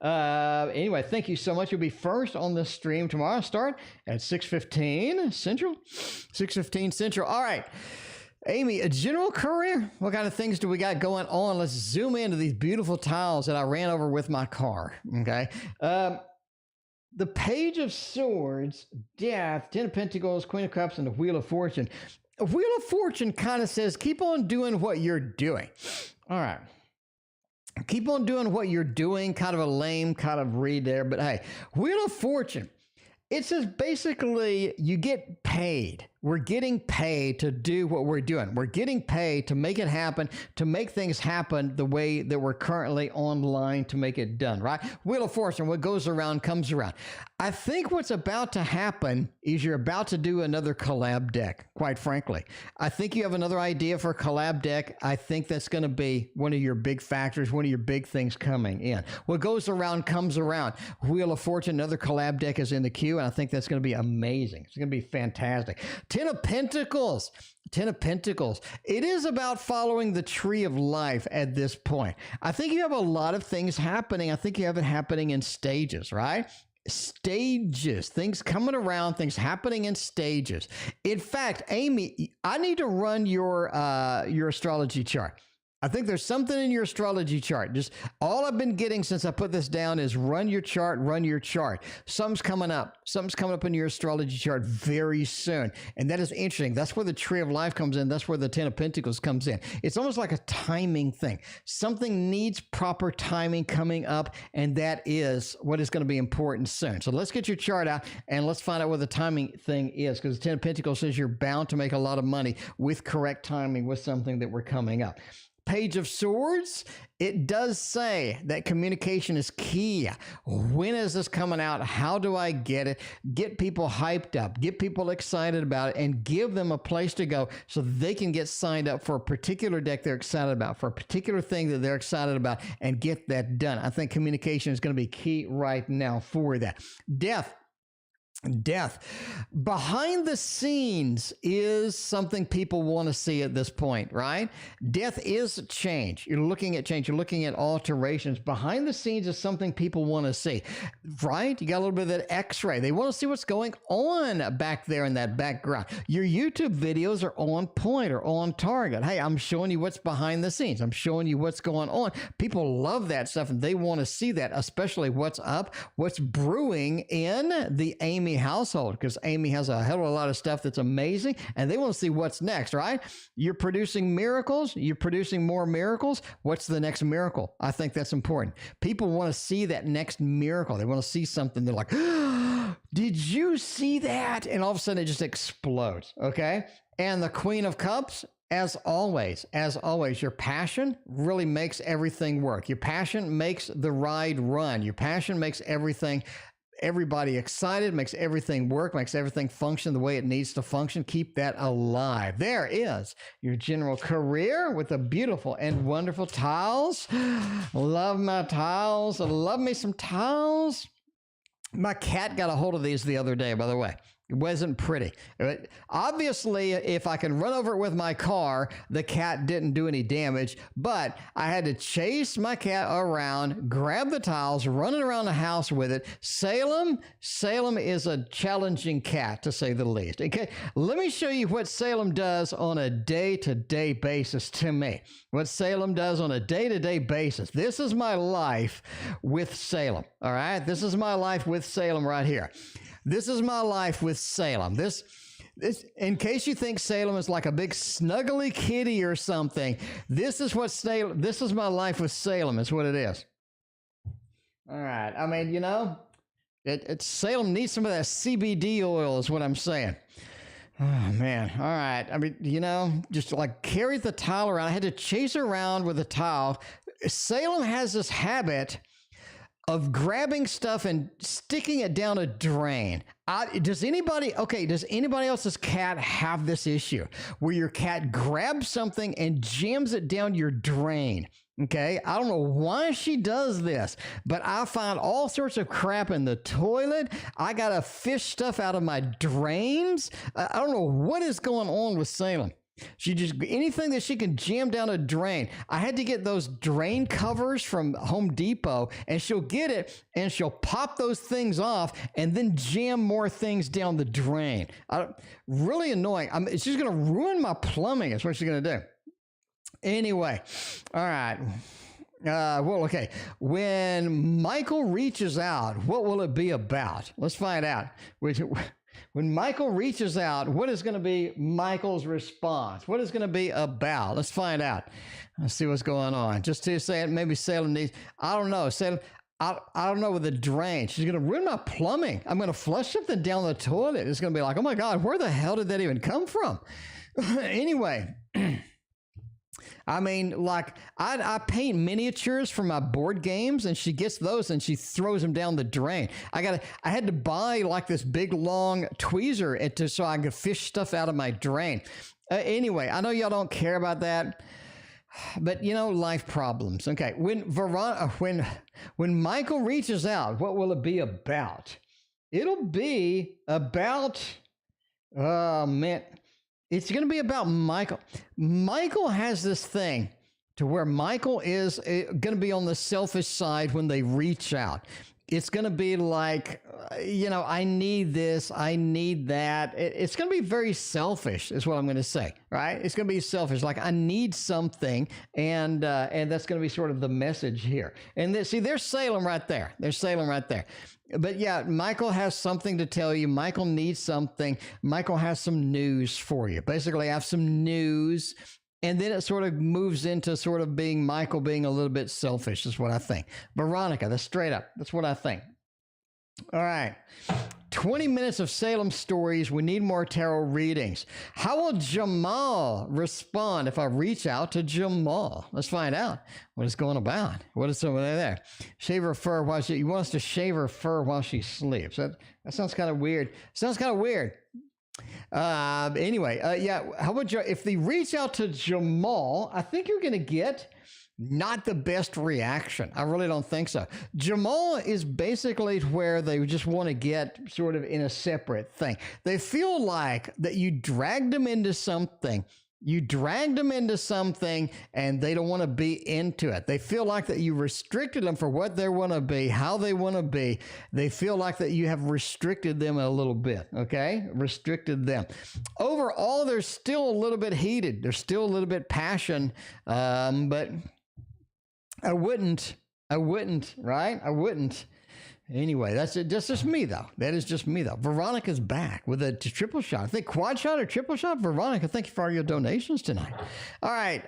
Anyway, thank you so much. You'll be first on the stream tomorrow. Start at 6:15 Central. 6:15 Central. All right. Amy, a general career? What kind of things do we got going on? Let's zoom into these beautiful tiles that I ran over with my car. Okay. The Page of Swords, Death, Ten of Pentacles, Queen of Cups, and the Wheel of Fortune. A Wheel of Fortune kind of says, keep on doing what you're doing. All right. Keep on doing what you're doing. Kind of a lame kind of read there. But hey, Wheel of Fortune. It says basically you get paid. We're getting paid to do what we're doing. We're getting paid to make it happen, to make things happen the way that we're currently online to make it done, right? Wheel of Fortune, what goes around comes around. I think what's about to happen is you're about to do another collab deck, quite frankly. I think you have another idea for a collab deck. I think that's going to be one of your big factors, one of your big things coming in. What goes around comes around. Wheel of Fortune, another collab deck is in the queue, and I think that's going to be amazing. It's going to be fantastic. Ten of Pentacles. Ten of Pentacles. It is about following the tree of life at this point. I think you have a lot of things happening. I think you have it happening in stages, right? Stages, things coming around, things happening in stages. In fact, Amy, I need to run your astrology chart. I think there's something in your astrology chart. Just all I've been getting since I put this down is run your chart, run your chart. Something's coming up. Something's coming up in your astrology chart very soon. And that is interesting. That's where the Tree of Life comes in. That's where the Ten of Pentacles comes in. It's almost like a timing thing. Something needs proper timing coming up, and that is what is going to be important soon. So let's get your chart out and let's find out what the timing thing is, because the Ten of Pentacles says you're bound to make a lot of money with correct timing with something that we're coming up. Page of Swords, it does say that communication is key. When is this coming out? How do I get it? Get people hyped up, get people excited about it, and give them a place to go so they can get signed up for a particular deck they're excited about, for a particular thing that they're excited about, and get that done. I think communication is going to be key right now for that. Death. Behind the scenes is something people want to see at this point, right? Death is change. You're looking at change. You're looking at alterations. Behind the scenes is something people want to see, right? You got a little bit of that X-ray. They want to see what's going on back there in that background. Your YouTube videos are on point or on target. Hey, I'm showing you what's behind the scenes. I'm showing you what's going on. People love that stuff, and they want to see that, especially what's up, what's brewing in the Amy household, because Amy has a hell of a lot of stuff that's amazing, and they want to see what's next, right? You're producing miracles. You're producing more miracles. What's the next miracle? I think that's important. People want to see that next miracle. They want to see something. They're like, did you see that? And all of a sudden it just explodes, okay? And the Queen of Cups, as always, your passion really makes everything work. Your passion makes the ride run. Your passion makes everybody excited, makes everything work, makes everything function the way it needs to function. Keep that alive. There is your general career with the beautiful and wonderful tiles. Love my tiles. Love me some tiles. My cat got a hold of these the other day, by the way. It wasn't pretty. Obviously, if I can run over it with my car, the cat didn't do any damage, but I had to chase my cat around, grab the tiles, running around the house with it. Salem is a challenging cat, to say the least. Okay, let me show you what Salem does on a day-to-day basis to me. What Salem does on a day-to-day basis. This is my life with Salem, all right? This is my life with Salem right here. This is my life with Salem. This, in case you think Salem is like a big snuggly kitty or something, this is my life with Salem is what it is. All right. I mean, you know, Salem needs some of that CBD oil is what I'm saying. Oh, man. All right. I mean, you know, just like carry the towel around. I had to chase her around with a towel. Salem has this habit of grabbing stuff and sticking it down a drain. Does anybody else's cat have this issue where your cat grabs something and jams it down your drain? Okay, I don't know why she does this, but I find all sorts of crap in the toilet. I gotta fish stuff out of my drains. I don't know what is going on with Salem. She just, anything that she can jam down a drain. I had to get those drain covers from Home Depot, and she'll get it and she'll pop those things off and then jam more things down the drain. Really annoying. She's gonna ruin my plumbing. That's what she's gonna do. Anyway, all right. Well, okay. When Michael reaches out, what will it be about? Let's find out. When Michael reaches out, what is going to be Michael's response? What is going to be about? Let's find out. Let's see what's going on. Just to say it, maybe Salem needs, I don't know. Salem, I don't know with the drain. She's going to ruin my plumbing. I'm going to flush something down the toilet. It's going to be like, oh my God, where the hell did that even come from? Anyway. I mean, like, I paint miniatures for my board games, and she gets those and she throws them down the drain. I had to buy like this big long tweezer so I could fish stuff out of my drain. Anyway, I know y'all don't care about that, but you know, life problems. Okay, when Michael reaches out, what will it be about? It'll be about, oh man. It's going to be about Michael. Michael has this thing to where Michael is going to be on the selfish side when they reach out. It's going to be like, you know, I need this, I need that. It's going to be very selfish is what I'm going to say, right? It's going to be selfish. Like, I need something, and that's going to be sort of the message here. And see, there's Salem right there. There's Salem right there. But yeah, Michael has something to tell you. Michael needs something. Michael has some news for you. Basically, I have some news, and then it sort of moves into sort of being Michael being a little bit selfish is what I think. Veronica, that's straight up. That's what I think. All right. 20 minutes of Salem stories. We need more tarot readings. How will Jamal respond if I reach out to Jamal? Let's find out what it's going about. What is over there? Shave her fur while he wants to shave her fur while she sleeps. That sounds kind of weird. Sounds kind of weird. Anyway, yeah. How about if they reach out to Jamal? I think you're going to get not the best reaction. I really don't think so. Jamal is basically where they just want to get sort of in a separate thing. They feel like that you dragged them into something. You dragged them into something and they don't want to be into it. They feel like that you restricted them for what they want to be, how they want to be. They feel like that you have restricted them a little bit, okay? Restricted them. Overall, they're still a little bit heated. There's still a little bit passion, but I wouldn't, right? I wouldn't. Anyway, that's just me, though. That is just me, though. Veronica's back with a triple shot. I think quad shot or triple shot. Veronica, thank you for all your donations tonight. All right.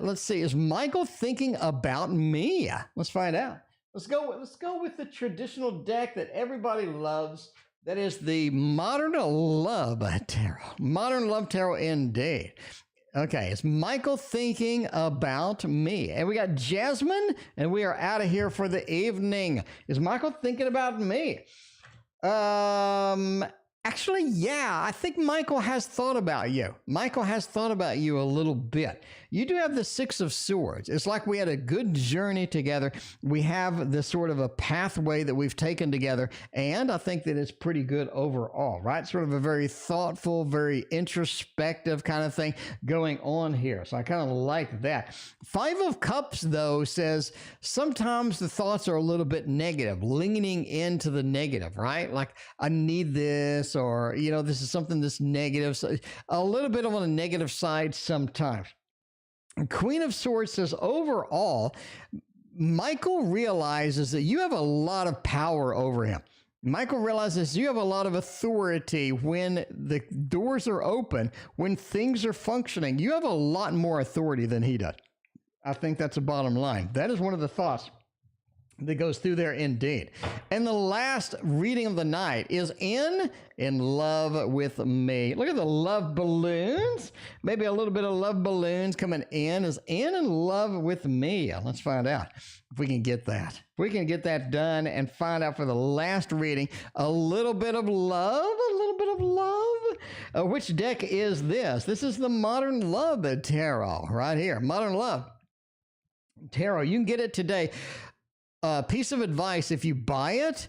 Let's see. Is Michael thinking about me? Let's find out. Let's go with the traditional deck that everybody loves. That is the Modern Love Tarot. Modern Love Tarot indeed. Okay, is Michael thinking about me? And we got Jasmine, and we are out of here for the evening. Is Michael thinking about me? Actually, yeah, I think Michael has thought about you. Michael has thought about you a little bit. You do have the Six of Swords. It's like we had a good journey together. We have this sort of a pathway that we've taken together, and I think that it's pretty good overall, right? Sort of a very thoughtful, very introspective kind of thing going on here. So I kind of like that. Five of Cups, though, says sometimes the thoughts are a little bit negative, leaning into the negative, right? Like, I need this, or, you know, this is something that's negative. So a little bit on a negative side sometimes. Queen of Swords says, overall, Michael realizes that you have a lot of power over him. Michael realizes you have a lot of authority when the doors are open, when things are functioning. You have a lot more authority than he does. I think that's the bottom line. That is one of the thoughts that goes through there indeed. And the last reading of the night is in love with me. Look at the love balloons. Maybe a little bit of love balloons coming in. Is in love with me. Let's find out if we can get that. If we can get that done and find out for the last reading, a little bit of love, a little bit of love. Which deck is this? This is the Modern Love Tarot right here. Modern Love. Tarot, you can get it today. Piece of advice, if you buy it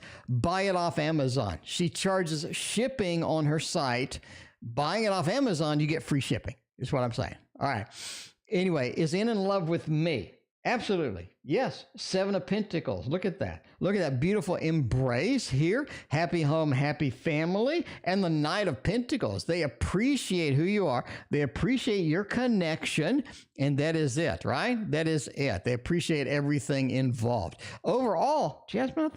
off Amazon. She charges shipping on her site. Buying it off Amazon, you get free shipping, is what I'm saying. All right. Anyway, is in love with me? Absolutely. Yes. 7 of Pentacles. Look at that. Look at that beautiful embrace here. Happy home, happy family. And the Knight of Pentacles. They appreciate who you are. They appreciate your connection. And that is it, right? That is it. They appreciate everything involved. Overall, Jasmine,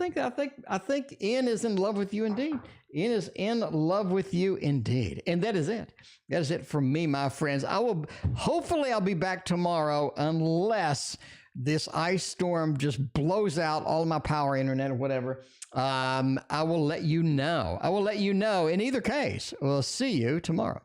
I think N is in love with you indeed. N is in love with you indeed. And that is it. That is it from me, my friends. Hopefully I'll be back tomorrow unless this ice storm just blows out all of my power, internet, or whatever. I will let you know. In either case, we'll see you tomorrow.